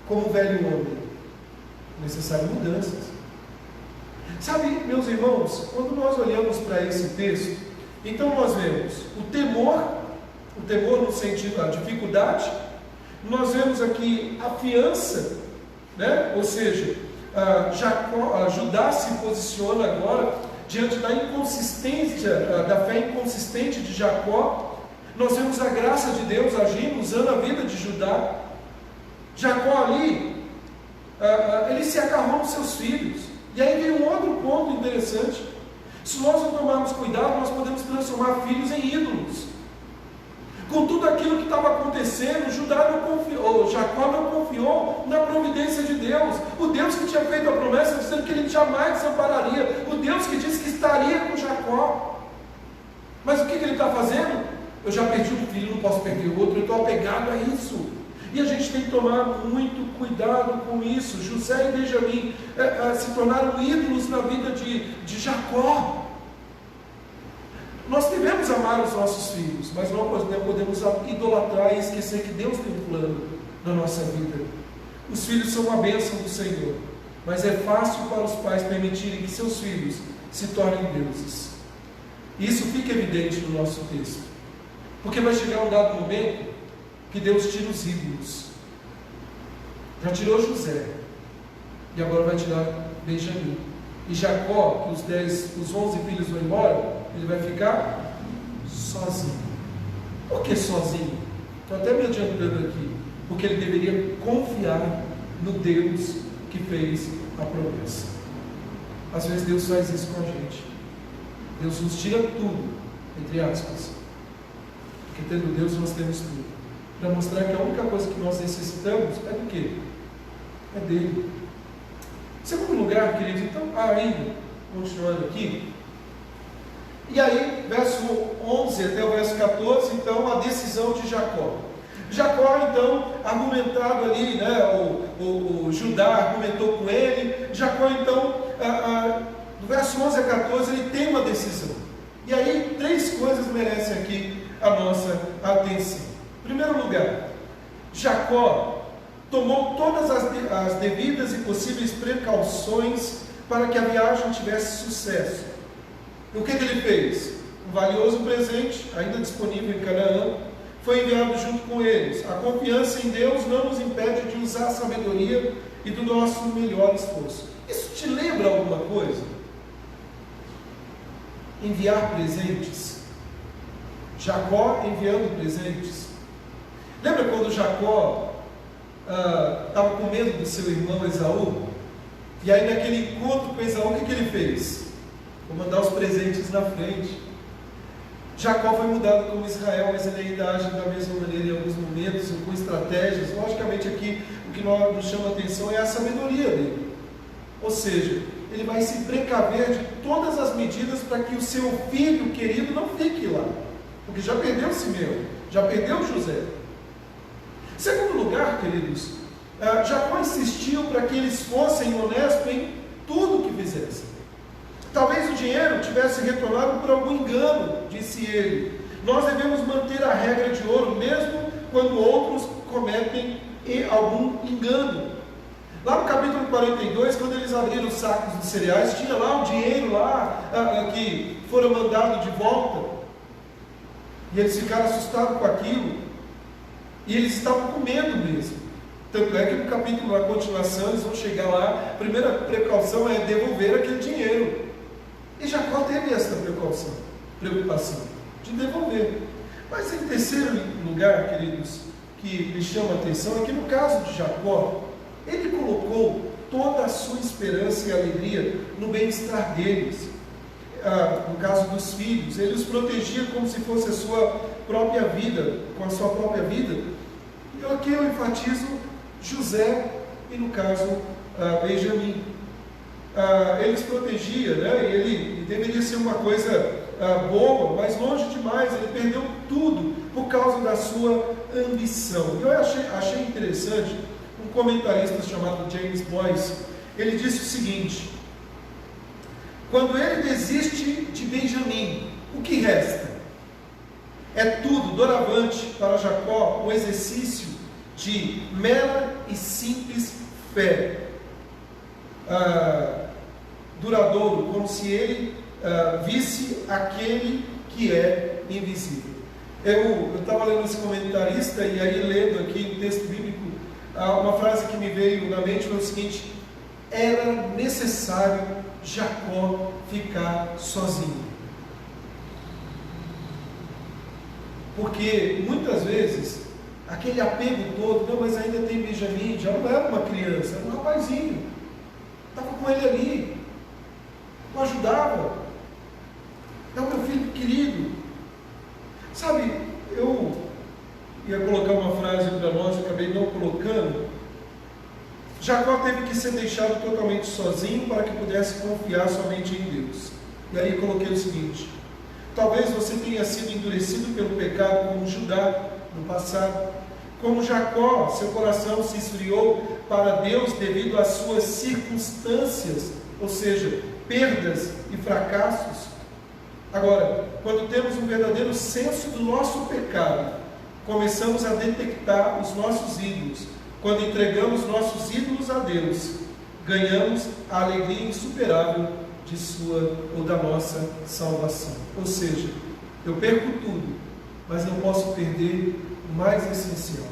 como o velho homem. Necessárias mudanças. Sabe, meus irmãos, quando nós olhamos para esse texto, então nós vemos o temor no sentido da dificuldade. Nós vemos aqui a fiança, né? Ou seja, Judá se posiciona agora diante da inconsistência, da fé inconsistente de Jacó, nós vemos a graça de Deus agindo, usando a vida de Judá. Jacó ali, ele se agarrou nos seus filhos. E aí vem um outro ponto interessante. Se nós não tomarmos cuidado, nós podemos transformar filhos em ídolos. Com tudo aquilo que estava acontecendo, Jacó não confiou na providência de Deus. O Deus que tinha feito a promessa, dizendo que ele jamais desampararia. O Deus que disse que estaria com Jacó. Mas o que ele está fazendo? Eu já perdi um filho, não posso perder o outro, eu estou apegado a isso. E a gente tem que tomar muito cuidado com isso. José e Benjamim se tornaram ídolos na vida de Jacó. Nós devemos amar os nossos filhos, mas não podemos idolatrar e esquecer que Deus tem um plano na nossa vida. Os filhos são uma bênção do Senhor, mas é fácil para os pais permitirem que seus filhos se tornem deuses. E isso fica evidente no nosso texto, porque vai chegar um dado momento que Deus tira os ídolos. Já tirou José, e agora vai tirar Benjamim. E Jacó, que os 11 filhos vão embora, ele vai ficar sozinho. Por que sozinho? Estou até me adiantando aqui. Porque ele deveria confiar no Deus que fez a promessa. Às vezes Deus faz isso com a gente. Deus nos tira tudo, entre aspas. Porque tendo Deus nós temos tudo. Para mostrar que a única coisa que nós necessitamos é do quê? É dele. Segundo lugar, queridos, então, ainda, continuando aqui, e aí, verso 11 até o verso 14, então, a decisão de Jacó. Jacó, então, argumentado ali, né, o Judá argumentou com ele. Jacó, então, do verso 11 a 14, ele tem uma decisão. E aí, 3 coisas merecem aqui a nossa atenção. Em primeiro lugar, Jacó tomou todas as devidas e possíveis precauções para que a viagem tivesse sucesso. E o que ele fez? Um valioso presente, ainda disponível em Canaã, foi enviado junto com eles. A confiança em Deus não nos impede de usar a sabedoria e do nosso melhor esforço. Isso te lembra alguma coisa? Enviar presentes. Jacó enviando presentes. Lembra quando Jacó estava com medo do seu irmão Esaú? E aí naquele encontro com Esaú, o que ele fez? Vou mandar os presentes na frente. Jacó foi mudado como Israel, mas ele ainda age da mesma maneira em alguns momentos, com estratégias. Logicamente aqui o que nos chama a atenção é a sabedoria dele. Ou seja, ele vai se precaver de todas as medidas para que o seu filho querido não fique lá. Porque já perdeu Simeão, já perdeu José. Segundo lugar, queridos, Jacó insistiu para que eles fossem honestos em tudo que fizessem. Talvez o dinheiro tivesse retornado por algum engano, disse ele. Nós devemos manter a regra de ouro, mesmo quando outros cometem algum engano. Lá no capítulo 42, quando eles abriram os sacos de cereais, tinha lá o dinheiro que foram mandado de volta. E eles ficaram assustados com aquilo. E eles estavam com medo mesmo. Tanto é que no capítulo, na continuação, eles vão chegar lá. A primeira precaução é devolver aquele dinheiro. E Jacó teve essa preocupação de devolver. Mas em terceiro lugar, queridos, que me chama a atenção é que no caso de Jacó, ele colocou toda a sua esperança e alegria no bem-estar deles. No caso dos filhos, ele os protegia como se fosse a sua própria vida, com a sua própria vida. E aqui eu enfatizo José e no caso Benjamim. Eles protegia, né? Ele deveria ser uma coisa boa, mas longe demais. Ele perdeu tudo por causa da sua ambição. Eu achei interessante um comentarista chamado James Boyce. Ele disse o seguinte: quando ele desiste de Benjamim, o que resta? É tudo, doravante, para Jacó, um exercício de mera e simples fé. Duradouro, como se ele visse aquele que é invisível. Eu estava lendo esse comentarista e aí lendo aqui o texto bíblico, uma frase que me veio na mente foi o seguinte: era necessário Jacó ficar sozinho. Porque muitas vezes aquele apego todo, não, mas ainda tem Benjamim, já não era uma criança, era um rapazinho, estava com ele ali, o ajudava, é o meu filho querido. Sabe, eu ia colocar uma frase para nós, acabei não colocando. Jacó teve que ser deixado totalmente sozinho para que pudesse confiar somente em Deus. E aí coloquei o seguinte: talvez você tenha sido endurecido pelo pecado como Judá no passado. Como Jacó, seu coração se esfriou para Deus devido às suas circunstâncias, ou seja, perdas e fracassos. Agora, quando temos um verdadeiro senso do nosso pecado, começamos a detectar os nossos ídolos. Quando entregamos nossos ídolos a Deus, ganhamos a alegria insuperável de sua ou da nossa salvação. Ou seja, eu perco tudo, mas não posso perder o mais essencial,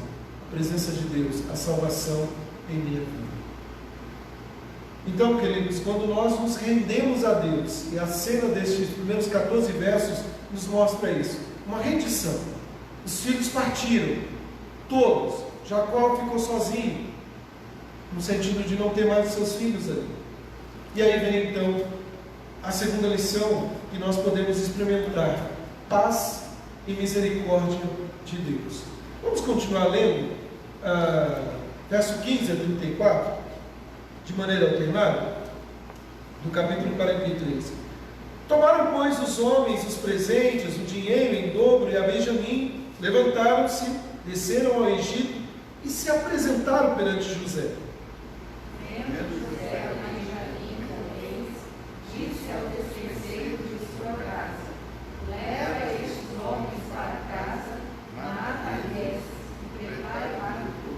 a presença de Deus, a salvação em minha vida. Então, queridos, quando nós nos rendemos a Deus, e a cena destes primeiros 14 versos nos mostra isso, uma rendição. Os filhos partiram, todos. Jacó ficou sozinho, no sentido de não ter mais os seus filhos ali. E aí vem então a segunda lição que nós podemos experimentar: paz e misericórdia de Deus. Vamos continuar lendo verso 15 a 34, de maneira alternada, do capítulo 43. Tomaram, pois, os homens os presentes, o dinheiro em dobro e a Benjamim, levantaram-se, desceram ao Egito e se apresentaram perante José. Vendo José a Benjamim com eles, disse ao despenseiro de sua casa: leva estes homens para casa, mata-lhes e prepara para tu,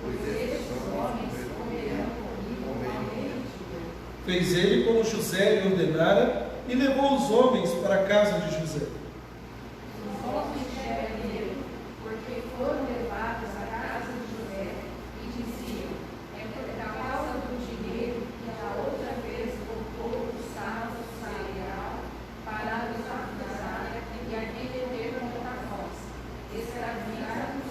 pois estes homens comerão comigo ao meio-dia. Fez ele como José lhe ordenara e levou os homens para a casa de José. Os homens tiveram medo, porque foram levados à casa de José e diziam: é por causa do dinheiro que a outra vez voltou o saco salarial para nos acusar e a vender contra nós, escravizados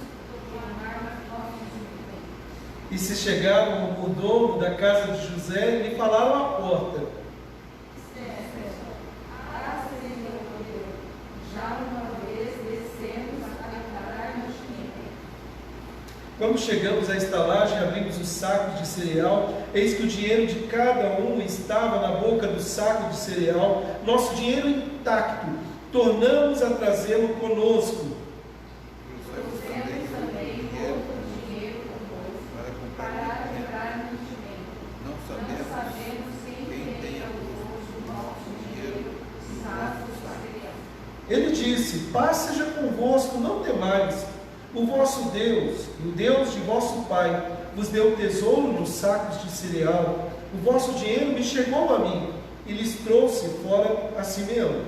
por amar nossos bens. E se chegaram ao mordomo da casa de José, lhe falaram à porta. Já uma vez descemos a preparar-nos dinheiro. Quando chegamos à estalagem, abrimos os sacos de cereal, eis que o dinheiro de cada um estava na boca do saco de cereal, nosso dinheiro intacto, tornamos a trazê-lo conosco. Trouxemos também outro dinheiro conosco para comprar-nos dinheiro. Não sabemos quem tem o nosso dinheiro, sacos de cereal. Ele disse: paz seja convosco, não temais. O vosso Deus, o Deus de vosso pai, vos deu tesouro nos sacos de cereal. O vosso dinheiro me chegou a mim, e lhes trouxe fora a Simeão.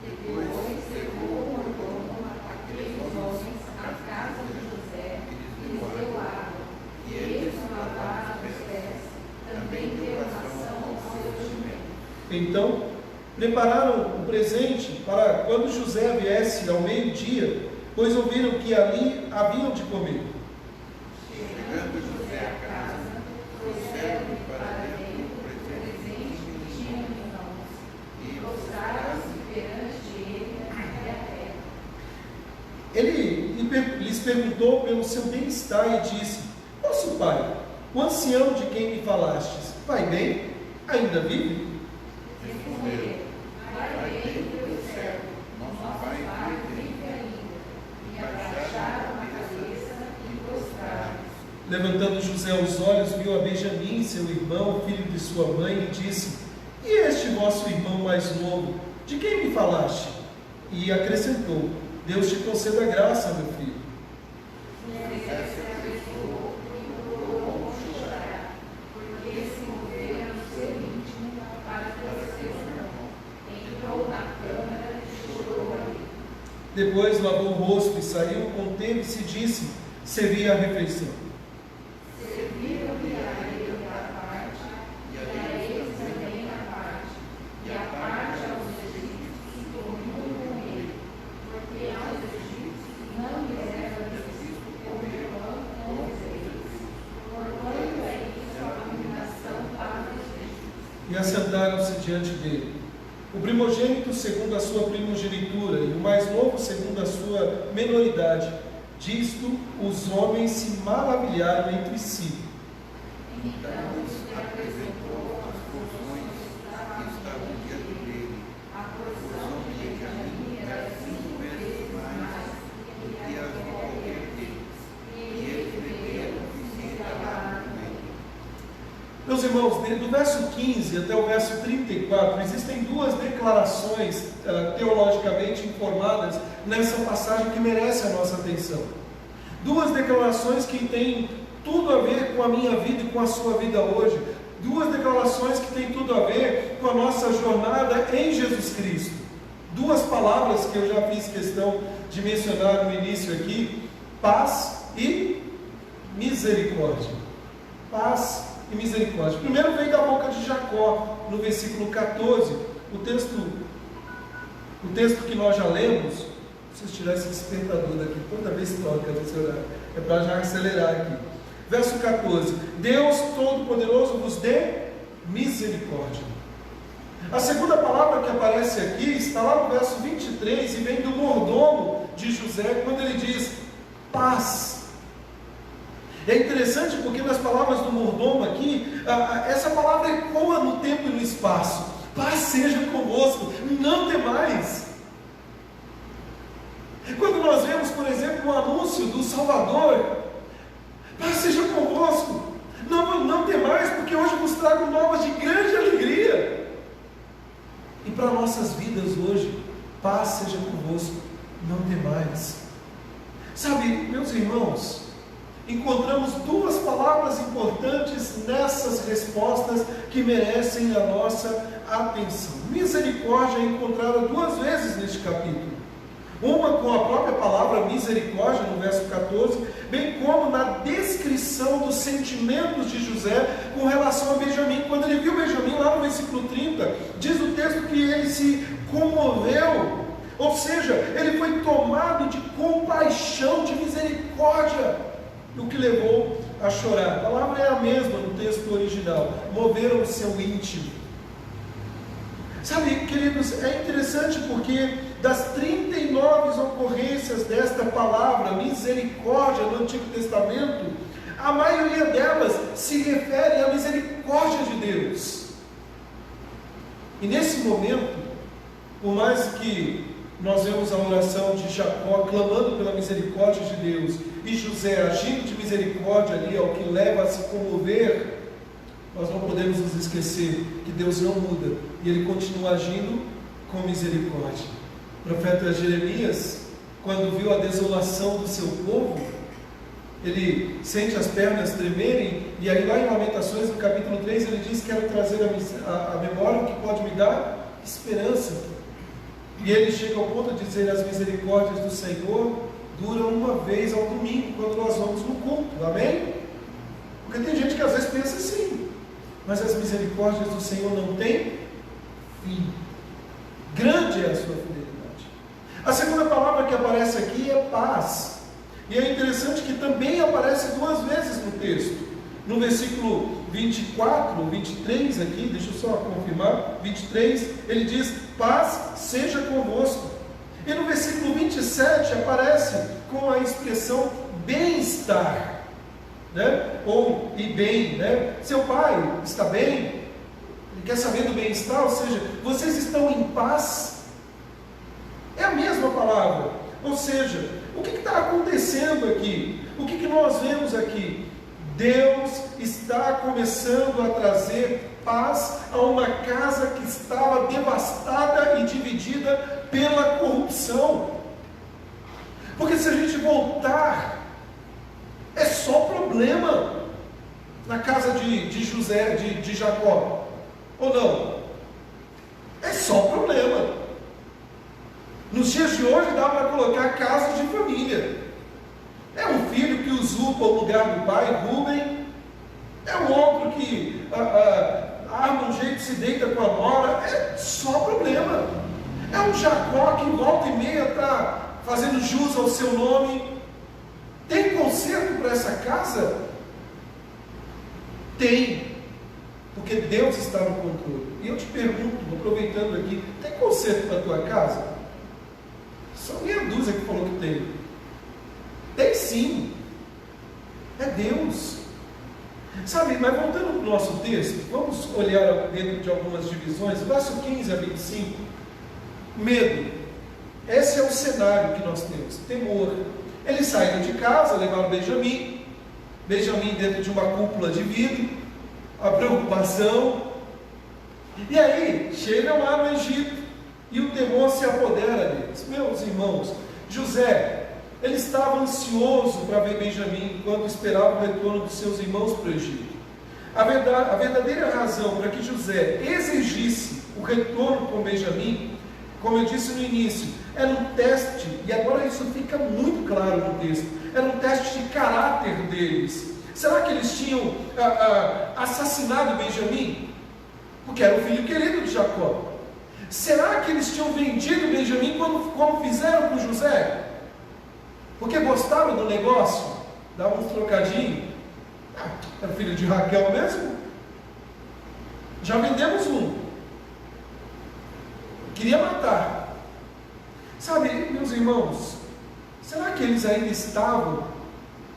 Depois levou o mordomo aqueles homens à casa de José e lhes deu água, e eles lavaram os pés, também deu ração aos seus jumentos. Então prepararam o presente para quando José viesse ao meio-dia, pois ouviram que ali haviam de comer. Chegando José à casa, trouxeram-lhe para ele o presente que tinha em mãos, e prostraram-se perante ele até a terra. Ele lhes perguntou pelo seu bem-estar e disse: vosso pai, o ancião de quem me falastes, vai bem? Ainda vive? Responderam: vai bem teu servo, nosso pai vive ainda. E abaixaram a cabeça e prostraram-se. Levantando José os olhos, viu a Benjamim, seu irmão, filho de sua mãe, e disse: e este vosso irmão mais novo, de quem me falaste? E acrescentou: Deus te conceda graça, meu filho. José se apressou e procurou chorar, porque se movera no seu íntimo para o seu irmão. Entrou na câmara e chorou ali. Depois lavou o rosto e saiu, conteve-se e disse: servi a refeição. Serviram-lhe a ele à parte assentaram-se diante dele. O primogênito segundo a sua primogenitura, e o mais novo segundo a sua menoridade. Disto os homens se maravilharam entre si. Então lhe apresentou as porções que estavam diante dele. A porção de Benjamim era 5 vezes mais que as de qualquer deles. E eles beberam e se instalaram no meio. Meus irmãos, do verso 15 até o verso 34, existem duas declarações teologicamente informadas nessa passagem que merecem a nossa atenção. Duas declarações que têm tudo a ver com a minha vida e com a sua vida hoje. Duas declarações que têm tudo a ver com a nossa jornada em Jesus Cristo. Duas palavras que eu já fiz questão de mencionar no início aqui: paz e misericórdia. Paz e misericórdia. Primeiro veio da boca de Jacó, no versículo 14, o texto que nós já lemos. Preciso tirar esse despertador daqui, toda vez troca nesse horário, é para já acelerar aqui. Verso 14: Deus Todo-Poderoso vos dê misericórdia. A segunda palavra que aparece aqui está lá no verso 23 e vem do mordomo de José, quando ele diz paz. É interessante porque nas palavras do mordomo aqui, essa palavra ecoa no tempo e no espaço. Paz seja convosco, não demais. Quando nós vemos, por exemplo, o anúncio do Salvador, paz seja convosco, não temais, porque hoje vos trago novas de grande alegria. E para nossas vidas hoje, paz seja convosco, não temais. Sabe, meus irmãos, encontramos duas palavras importantes nessas respostas que merecem a nossa atenção. Misericórdia é encontrada duas vezes neste capítulo. Uma com a própria palavra misericórdia, no verso 14, bem como na descrição dos sentimentos de José com relação a Benjamim. Quando ele viu Benjamim, lá no versículo 30, diz o texto que ele se comoveu, ou seja, ele foi tomado de compaixão, de misericórdia, o que levou a chorar. A palavra é a mesma no texto original, moveram o seu íntimo. Sabe, queridos, é interessante porque das 39 ocorrências desta palavra, misericórdia, no Antigo Testamento, a maioria delas se refere à misericórdia de Deus. E nesse momento, por mais que nós vemos a oração de Jacó clamando pela misericórdia de Deus, e José agindo de misericórdia ali, ao que leva a se comover, nós não podemos nos esquecer que Deus não muda, e Ele continua agindo com misericórdia. O profeta Jeremias, quando viu a desolação do seu povo, ele sente as pernas tremerem, e aí lá em Lamentações, no capítulo 3, ele diz: quero trazer a memória o que pode me dar esperança. E ele chega ao ponto de dizer: as misericórdias do Senhor duram uma vez ao domingo, quando nós vamos no culto, amém? Porque tem gente que às vezes pensa assim, mas as misericórdias do Senhor não têm fim. Grande é a sua fidelidade. A segunda palavra que aparece aqui é paz. E é interessante que também aparece duas vezes no texto. No versículo 24, 23 aqui, deixa eu só confirmar, 23, ele diz: paz seja convosco. E no versículo 27 aparece com a expressão bem-estar, né? Ou e bem, né? Seu pai está bem? Ele quer saber do bem-estar, ou seja, vocês estão em paz? É a mesma palavra. Ou seja, o que está acontecendo aqui? O que nós vemos aqui? Deus está começando a trazer paz a uma casa que estava devastada e dividida pela corrupção. Porque se a gente voltar, é só problema na casa de José, de Jacó, ou não? É só problema. Nos dias de hoje dá para colocar casos de família. É um filho que usurpa o lugar do pai, Rubem. É um outro que arma um jeito, se deita com a nora. É só problema. É um Jacó que volta e meia está fazendo jus ao seu nome. Tem conserto para essa casa? Tem. porque Deus está no controle. E eu te pergunto, aproveitando aqui, tem conserto para a tua casa? Só meia dúzia que falou que tem. Tem sim. É Deus. Sabe, mas voltando para o nosso texto, vamos olhar dentro de algumas divisões, verso 15 a 25. Medo. Esse é o cenário que nós temos. Temor. Eles saíram de casa, levaram Benjamim dentro de uma cúpula de vidro, a preocupação. E aí, chegam lá no Egito, e o temor se apodera deles. Meus irmãos, José, ele estava ansioso para ver Benjamim, enquanto esperava o retorno dos seus irmãos para o Egito. A verdadeira razão para que José exigisse o retorno com Benjamim, como eu disse no início, era um teste, e agora isso fica muito claro no texto, era um teste de caráter deles. Será que eles tinham assassinado Benjamim? Porque era o filho querido de Jacó. Será que eles tinham vendido Benjamim como fizeram com José? Porque gostaram do negócio? Davam uns trocadinhos? Era filho de Raquel mesmo? Já vendemos um. Queria matar. Sabe, meus irmãos, será que eles ainda estavam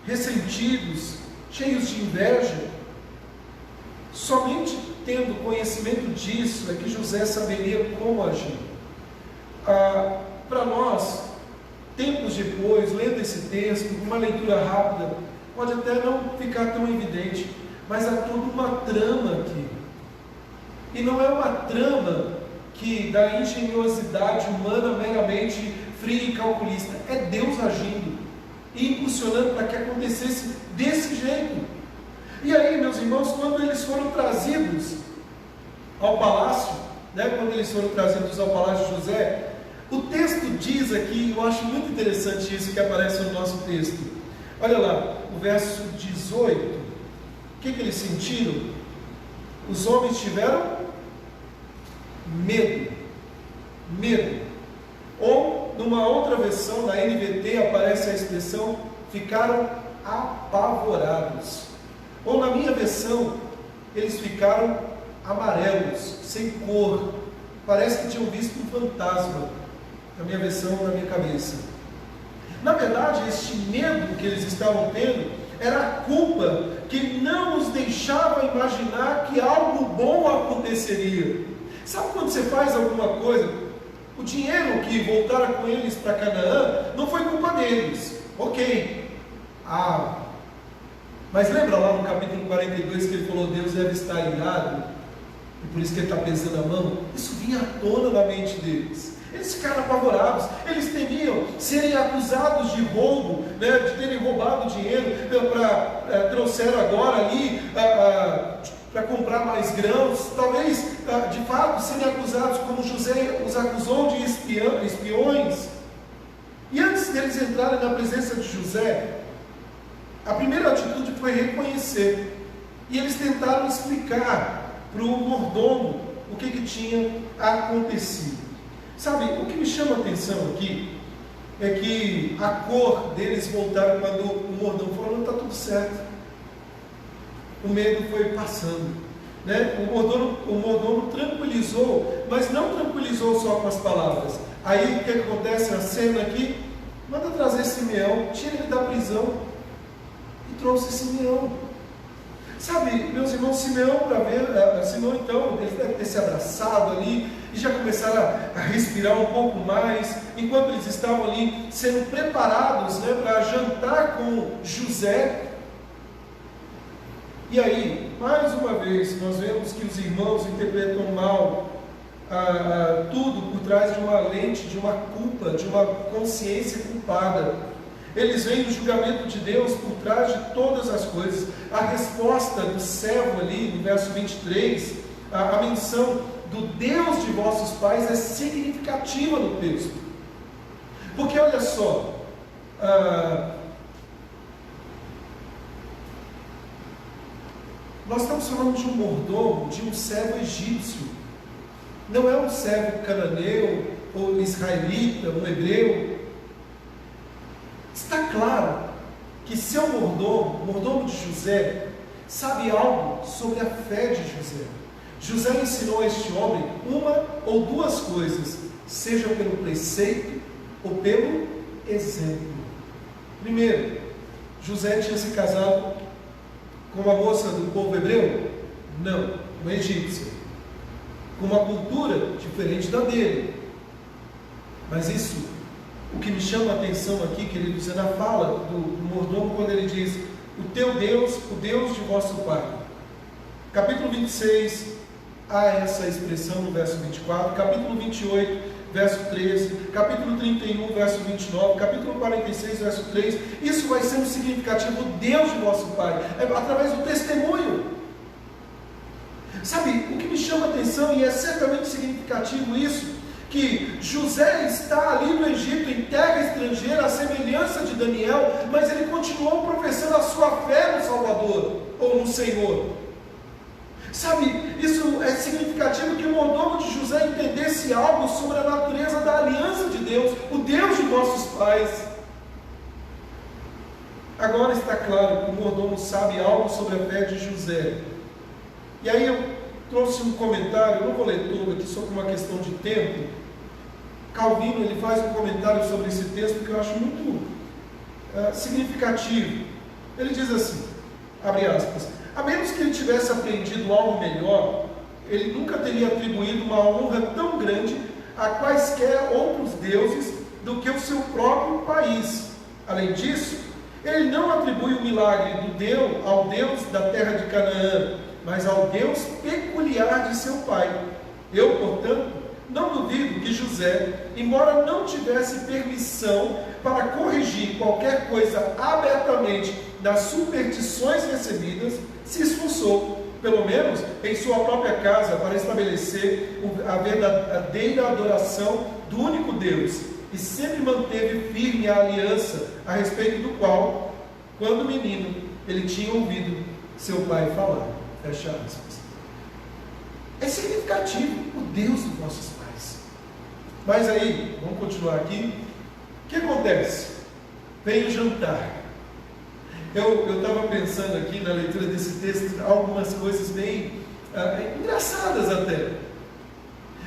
ressentidos, cheios de inveja? Somente tendo conhecimento disso é que José saberia como agir. Para nós, tempos depois, lendo esse texto, uma leitura rápida, pode até não ficar tão evidente, mas há toda uma trama aqui. E não é uma trama que da engenhosidade humana meramente fria e calculista. É Deus agindo e impulsionando para que acontecesse desse jeito. E aí, meus irmãos, quando eles foram trazidos ao palácio, quando eles foram trazidos ao palácio de José, o texto diz aqui, eu acho muito interessante isso que aparece no nosso texto. Olha lá, o verso 18. O que eles sentiram? Os homens tiveram medo. Ou, numa outra versão, na NVT, aparece a expressão, ficaram apavorados. Ou, na minha versão, eles ficaram amarelos, sem cor. Parece que tinham visto um fantasma. Na minha versão, na minha cabeça. Na verdade, este medo que eles estavam tendo era a culpa que não os deixava imaginar que algo bom aconteceria. Sabe quando você faz alguma coisa, o dinheiro que voltaram com eles para Canaã não foi culpa deles, ok, mas lembra lá no capítulo 42 que ele falou, Deus deve estar irado, e por isso que ele está pesando a mão? Isso vinha à tona na mente deles. Eles ficaram apavorados, eles temiam serem acusados de roubo, de terem roubado dinheiro, trouxeram agora ali para comprar mais grãos, talvez de fato serem acusados, como José os acusou de espiões. E antes deles entrarem na presença de José, a primeira atitude foi reconhecer, e eles tentaram explicar para o mordomo o que tinha acontecido. Sabe, o que me chama a atenção aqui é que a cor deles voltaram quando o mordomo falou, não, está tudo certo. O medo foi passando, O mordomo tranquilizou, mas não tranquilizou só com as palavras. Aí o que acontece na cena aqui? Manda trazer Simeão, tira ele da prisão e trouxe Simeão. Sabe, meus irmãos, Simeão então, eles devem ter se abraçado ali e já começaram a respirar um pouco mais, enquanto eles estavam ali sendo preparados para jantar com José. E aí, mais uma vez, nós vemos que os irmãos interpretam mal tudo por trás de uma lente, de uma culpa, de uma consciência culpada. Eles veem o julgamento de Deus por trás de todas as coisas. A resposta do servo ali, no verso 23, a menção do Deus de vossos pais é significativa no texto. Porque olha só, nós estamos falando de um mordomo, de um servo egípcio. Não é um servo cananeu, ou israelita, um hebreu. Está claro que seu mordomo de José, sabe algo sobre a fé de José. José ensinou a este homem uma ou duas coisas, seja pelo preceito ou pelo exemplo. Primeiro, José tinha se casado com uma moça do povo hebreu? Não, uma egípcia, com uma cultura diferente da dele. Mas isso, o que me chama a atenção aqui, queridos, é na fala do mordomo, quando ele diz: o teu Deus, o Deus de vosso pai. Capítulo 26, há essa expressão no verso 24, capítulo 28, verso 13, capítulo 31, verso 29, capítulo 46, verso 3, isso vai sendo significativo, o Deus de vosso pai, através do testemunho. Sabe, o que me chama a atenção, e é certamente significativo isso, que José está ali no Egito, em terra estrangeira, à semelhança de Daniel, mas ele continuou professando a sua fé no Salvador, ou no Senhor. Sabe, isso é significativo, que o mordomo de José entendesse algo sobre a natureza da aliança de Deus, o Deus de nossos pais. Agora está claro que o mordomo sabe algo sobre a fé de José. E aí eu trouxe um comentário, eu não vou ler todo aqui, só por uma questão de tempo. Calvino, ele faz um comentário sobre esse texto que eu acho muito significativo. Ele diz assim, abre aspas: a menos que ele tivesse aprendido algo melhor, ele nunca teria atribuído uma honra tão grande a quaisquer outros deuses do que o seu próprio país. Além disso, ele não atribui o milagre ao Deus da terra de Canaã, mas ao Deus peculiar de seu pai. Eu, portanto, não duvido que José, embora não tivesse permissão para corrigir qualquer coisa abertamente das superstições recebidas, se esforçou, pelo menos em sua própria casa, para estabelecer a verdadeira adoração do único Deus, e sempre manteve firme a aliança a respeito do qual, quando menino, ele tinha ouvido seu pai falar. Fecha aspas. É significativo, o Deus dos nossos pais. Mas aí, vamos continuar aqui. O que acontece? Vem o jantar. Eu estava pensando aqui na leitura desse texto algumas coisas bem engraçadas até.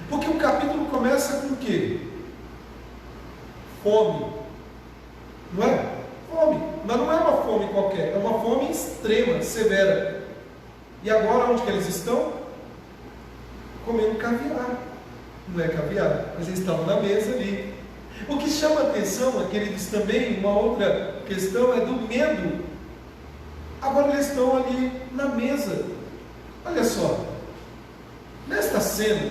Porque o capítulo começa com o quê? Fome. Não é? Fome. Mas não é uma fome qualquer, é uma fome extrema, severa. E agora onde que eles estão? Comendo caviar. Não é caviar, mas eles estavam na mesa ali. O que chama a atenção, queridos, também, uma outra questão é do medo. Agora eles estão ali na mesa. Olha só, nesta cena,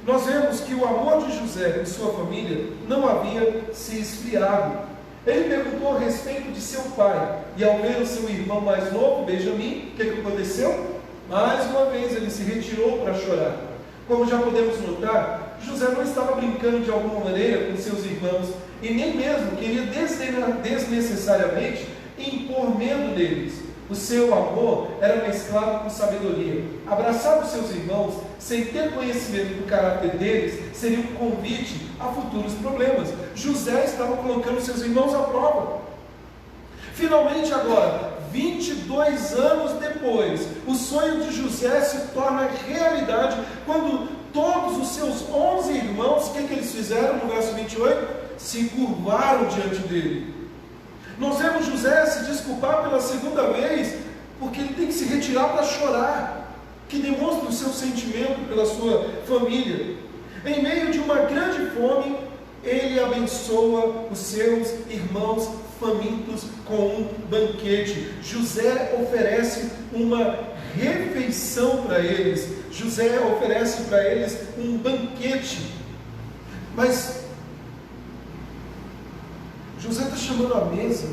nós vemos que o amor de José e sua família não havia se esfriado. Ele perguntou a respeito de seu pai, e ao ver o seu irmão mais novo, Benjamim, o que aconteceu? Mais uma vez ele se retirou para chorar. Como já podemos notar, José não estava brincando de alguma maneira com seus irmãos, e nem mesmo queria desnecessariamente impor medo deles. O seu amor era mesclado com sabedoria. Abraçar os seus irmãos, sem ter conhecimento do caráter deles, seria um convite a futuros problemas. José estava colocando seus irmãos à prova. Finalmente agora, 22 anos depois, o sonho de José se torna realidade, quando todos os seus 11 irmãos, o que eles fizeram no verso 28? Se curvaram diante dele. Nós vemos José se desculpar pela segunda vez, porque ele tem que se retirar para chorar, que demonstra o seu sentimento pela sua família. Em meio de uma grande fome, ele abençoa os seus irmãos famintos com um banquete. José oferece uma refeição para eles. José oferece para eles um banquete. Mas José está chamando à mesa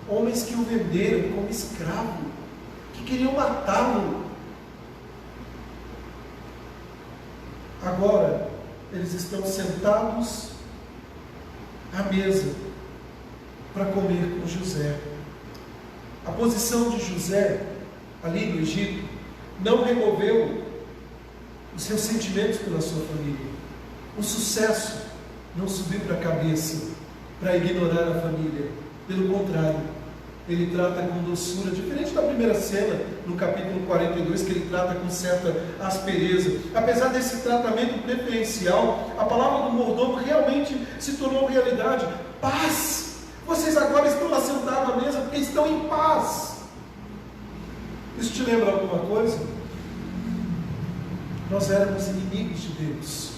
homens que o venderam como escravo, que queriam matá-lo. Agora, eles estão sentados à mesa para comer com José. A posição de José ali no Egito não removeu os seus sentimentos pela sua família. O sucesso não subiu para a cabeça para ignorar a família. Pelo contrário, ele trata com doçura, diferente da primeira cena, no capítulo 42, que ele trata com certa aspereza. Apesar desse tratamento preferencial, a palavra do mordomo realmente se tornou realidade. Paz! Vocês agora estão assentados à mesa porque estão em paz. Isso te lembra alguma coisa? Nós éramos inimigos de Deus.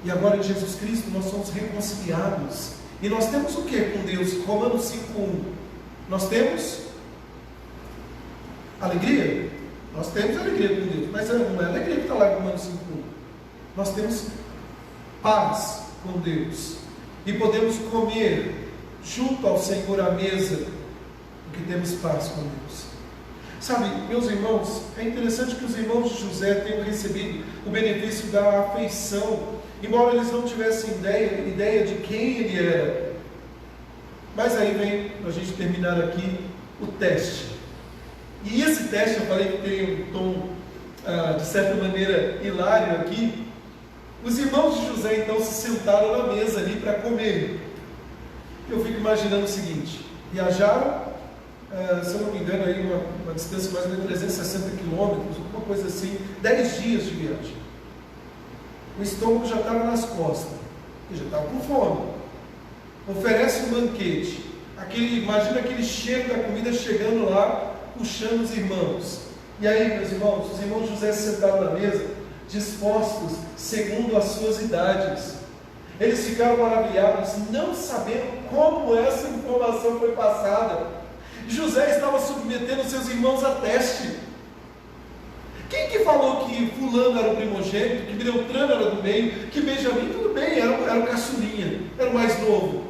E agora em Jesus Cristo nós somos reconciliados. E nós temos o que com Deus? Romanos 5:1. Nós temos alegria? Nós temos alegria com Deus. Mas não é alegria que está lá em Romanos 5:1. Nós temos paz com Deus. E podemos comer junto ao Senhor à mesa, porque temos paz com Deus. Sabe, meus irmãos, é interessante que os irmãos de José tenham recebido o benefício da afeição, embora eles não tivessem ideia de quem ele era. Mas aí vem, para a gente terminar aqui, o teste. E esse teste, eu falei que tem um tom, de certa maneira, hilário aqui. Os irmãos de José então se sentaram na mesa ali para comer. Eu fico imaginando o seguinte: viajaram, se eu não me engano, aí uma distância mais ou menos 360 quilômetros, alguma coisa assim, 10 dias de viagem. O estômago já estava nas costas, e já estava com fome. Oferece um banquete, imagina aquele cheiro da comida chegando lá, puxando os irmãos. E aí, meus irmãos, os irmãos de José se sentaram na mesa, dispostos segundo as suas idades. Eles ficaram maravilhados, não sabendo como essa informação foi passada. José estava submetendo seus irmãos a teste. Quem que falou que fulano era o primogênito, que Beltrano era do meio, que Benjamim, tudo bem, era o caçulinha, era o mais novo.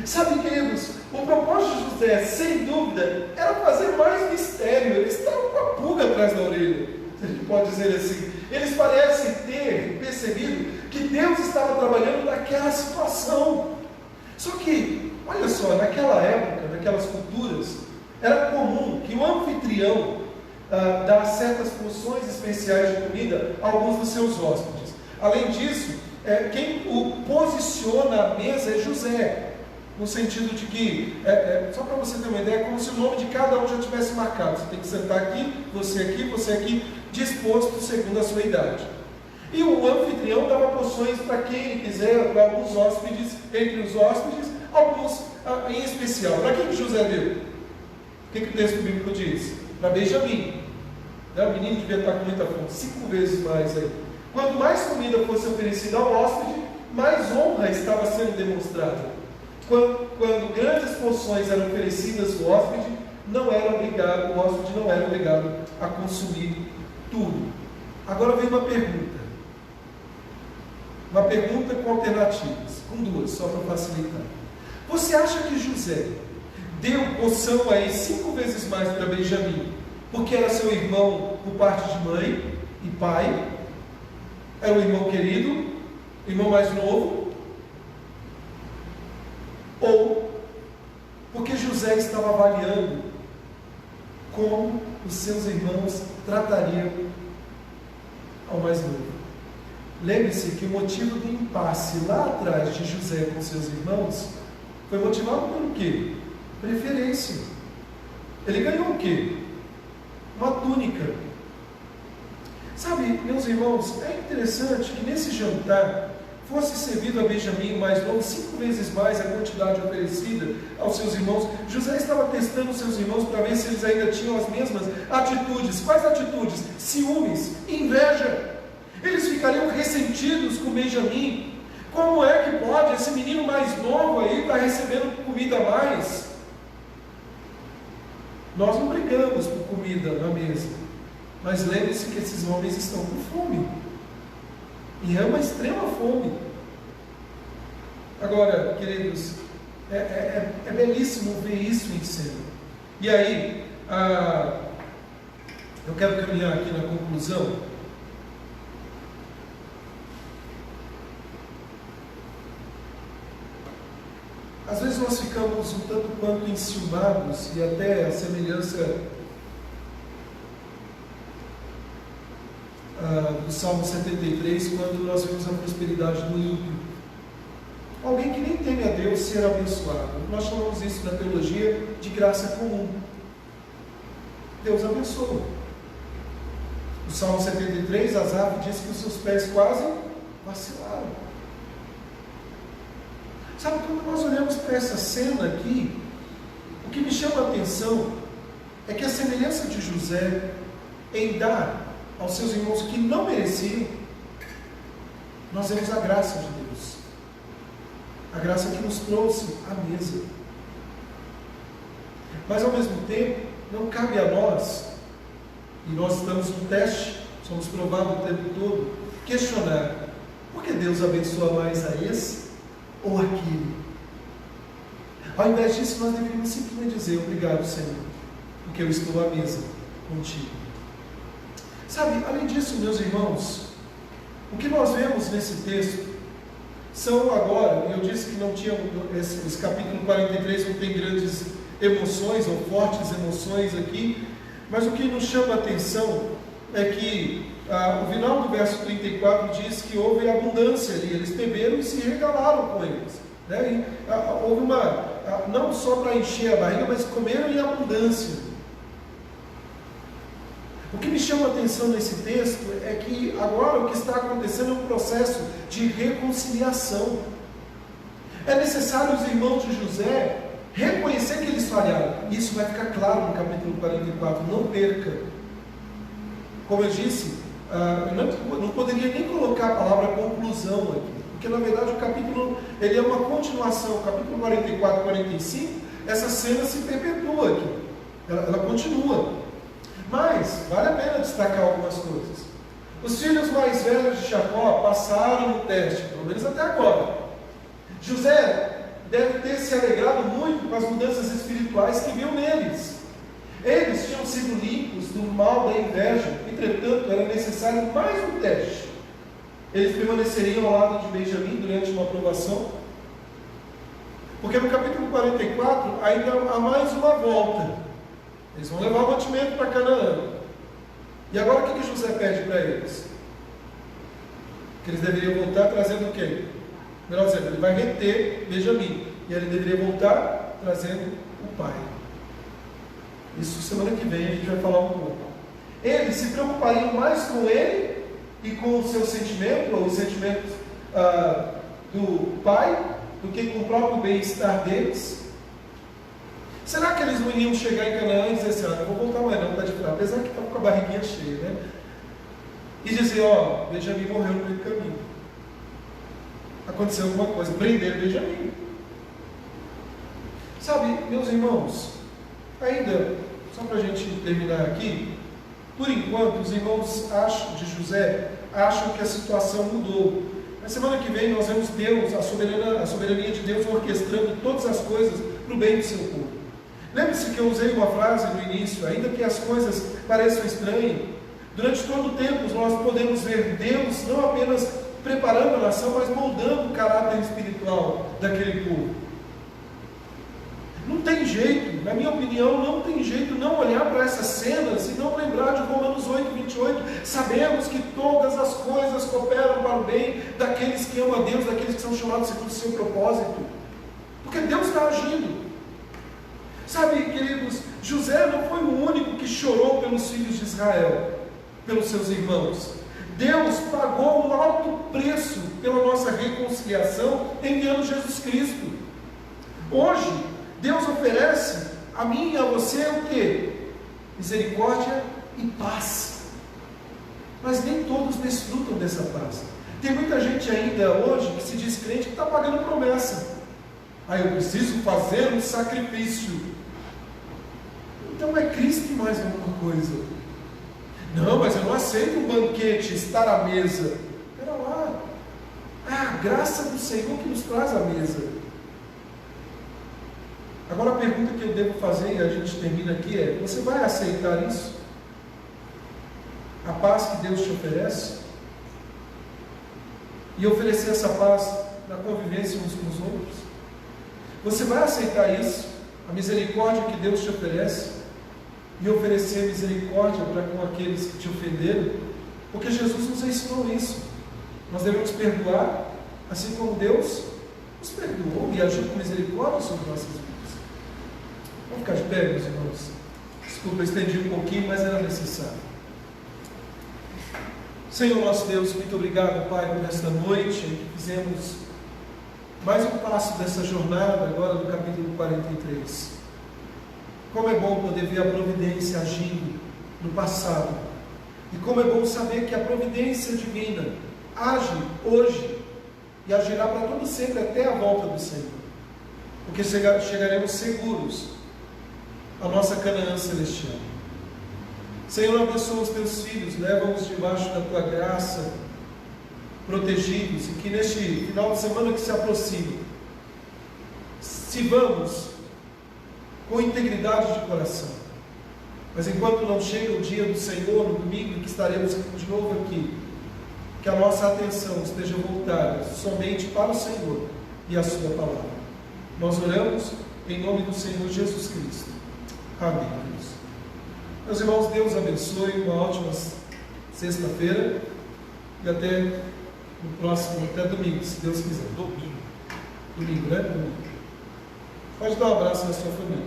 Sabe, queridos, o propósito de José, sem dúvida, era fazer mais mistério. Eles estavam com a pulga atrás da orelha, se a gente pode dizer assim. Eles parecem ter percebido que Deus estava trabalhando naquela situação. Só que, olha só, naquela época, naquelas culturas, era comum que o anfitrião desse certas porções especiais de comida a alguns dos seus hóspedes. Além disso, quem o posiciona à mesa é José, no sentido de que, só para você ter uma ideia, é como se o nome de cada um já tivesse marcado. Você tem que sentar aqui, você aqui, disposto segundo a sua idade. E o anfitrião dava porções para quem ele quiser, para alguns hóspedes, entre os hóspedes, alguns em especial. Para quem que José deu? O que o texto bíblico diz? Para Benjamim. O menino devia estar com muita fome, 5 vezes mais aí. Quanto mais comida fosse oferecida ao hóspede, mais honra estava sendo demonstrada. Quando grandes porções eram oferecidas ao hóspede, o hóspede não era obrigado a consumir tudo. Agora vem uma pergunta com alternativas, com duas, só para facilitar. Você acha que José deu porção aí 5 vezes mais para Benjamim, porque era seu irmão por parte de mãe e pai, era o irmão querido, irmão mais novo, ou porque José estava avaliando como os seus irmãos tratariam ao mais novo? Lembre-se que o motivo do impasse lá atrás de José com seus irmãos foi motivado por quê? Preferência. Ele ganhou o quê? Uma túnica. Sabe, meus irmãos, é interessante que nesse jantar fosse servido a Benjamim, mais novo, 5 vezes mais a quantidade oferecida aos seus irmãos. José estava testando seus irmãos para ver se eles ainda tinham as mesmas atitudes. Quais atitudes? Ciúmes, inveja. Eles ficariam ressentidos com Benjamim. Como é que pode esse menino mais novo aí estar recebendo comida a mais? Nós não brigamos por comida na mesa, mas lembre-se que esses homens estão com fome, e é uma extrema fome. Agora, queridos, é belíssimo ver isso em cena. E aí, eu quero caminhar aqui na conclusão. Às vezes nós ficamos um tanto quanto enciumados, e até a semelhança do Salmo 73, quando nós vemos a prosperidade do ímpio. alguém que nem teme a Deus ser abençoado. Nós chamamos isso na teologia de graça comum. Deus abençoa. O Salmo 73, Asaf diz que os seus pés quase vacilaram. Sabe, quando nós olhamos para essa cena aqui, o que me chama a atenção é que a semelhança de José em dar aos seus irmãos que não mereciam, nós vemos a graça de Deus. A graça que nos trouxe à mesa. Mas ao mesmo tempo, não cabe a nós, e nós estamos no teste, somos provados o tempo todo, questionar: por que Deus abençoa mais a esse ou aquele? Ao invés disso, nós deveríamos simplesmente dizer: obrigado, Senhor, porque eu estou à mesa contigo. Sabe, além disso, meus irmãos, o que nós vemos nesse texto são agora, eu disse que não tinha, esse capítulo 43 não tem grandes emoções ou fortes emoções aqui, mas o que nos chama a atenção é que o final do verso 34 diz que houve abundância ali, eles beberam e se regalaram com eles, né? Houve não só para encher a barriga, mas comeram em abundância. O que me chama a atenção nesse texto é que agora o que está acontecendo é um processo de reconciliação. É necessário os irmãos de José reconhecer que eles falharam. Isso vai ficar claro no capítulo 44, não perca. Como eu disse, eu não poderia nem colocar a palavra conclusão aqui, porque na verdade o capítulo ele é uma continuação. O capítulo 44 e 45, essa cena se perpetua aqui, ela continua. Mas vale a pena destacar algumas coisas. Os filhos mais velhos de Jacó passaram no teste, pelo menos até agora. José deve ter se alegrado muito com as mudanças espirituais que viu neles. Eles tinham sido limpos do mal da inveja, entretanto era necessário mais um teste. Eles permaneceriam ao lado de Benjamim durante uma provação, porque no capítulo 44 ainda há mais uma volta. Eles vão levar o mantimento para Canaã. E agora o que José pede para eles? Que eles deveriam voltar trazendo o quê? Melhor dizendo, ele vai reter Benjamim. E ele deveria voltar trazendo o pai. Isso semana que vem a gente vai falar um pouco. Eles se preocupariam mais com ele e com o seu sentimento, ou os sentimentos do pai, do que com o próprio bem-estar deles. Será que eles não iriam chegar em Canaã e dizer assim: não vou voltar mais não, está de fora, apesar que estava com a barriguinha cheia, né? E dizer: Benjamim morreu no meio do caminho. Aconteceu alguma coisa, prenderam Benjamim. Sabe, meus irmãos, ainda, só para a gente terminar aqui, por enquanto, os irmãos de José acham que a situação mudou. Na semana que vem nós vemos Deus, a soberania de Deus orquestrando todas as coisas para o bem do seu povo. Lembre-se que eu usei uma frase no início: ainda que as coisas pareçam estranhas, durante todo o tempo nós podemos ver Deus não apenas preparando a nação, mas moldando o caráter espiritual daquele povo. Não tem jeito, na minha opinião, não tem jeito não olhar para essas cenas e não lembrar de Romanos 8, 28. Sabemos que todas as coisas cooperam para o bem daqueles que amam a Deus, daqueles que são chamados segundo o seu propósito, porque Deus está agindo. Sabe, queridos, José não foi o único que chorou pelos filhos de Israel, pelos seus irmãos. Deus pagou um alto preço pela nossa reconciliação, enviando Jesus Cristo. Hoje, Deus oferece a mim e a você o quê? Misericórdia e paz. Mas nem todos desfrutam dessa paz. Tem muita gente ainda hoje que se diz crente que está pagando promessa. Eu preciso fazer um sacrifício. Então é Cristo e mais alguma coisa. Não, mas eu não aceito um banquete, estar à mesa. Espera lá. É a graça do Senhor que nos traz à mesa. Agora a pergunta que eu devo fazer, e a gente termina aqui, é: você vai aceitar isso? A paz que Deus te oferece? E oferecer essa paz na convivência uns com os outros? Você vai aceitar isso? A misericórdia que Deus te oferece? E oferecer misericórdia para com aqueles que te ofenderam? Porque Jesus nos ensinou isso. Nós devemos perdoar, assim como Deus nos perdoou e agiu com misericórdia sobre nossas vidas. Vamos ficar de pé, meus irmãos. Desculpa, eu estendi um pouquinho, mas era necessário. Senhor nosso Deus, muito obrigado, Pai, por esta noite que fizemos mais um passo dessa jornada, agora no capítulo 43. Como é bom poder ver a providência agindo no passado. E como é bom saber que a providência divina age hoje e agirá para todo sempre até a volta do Senhor. Porque chegaremos seguros à nossa Canaã celestial. Senhor, abençoa os teus filhos, leva-os debaixo da tua graça, protegidos, e que neste final de semana que se aproxima, sirvamos com integridade de coração. Mas enquanto não chega o dia do Senhor, no domingo, que estaremos de novo aqui, que a nossa atenção esteja voltada somente para o Senhor e a sua palavra. Nós oramos em nome do Senhor Jesus Cristo. Amém. Meus irmãos, Deus abençoe, uma ótima sexta-feira e até no próximo, até domingo, se Deus quiser. Domingo, né? Domingo. Pode dar um abraço na sua família.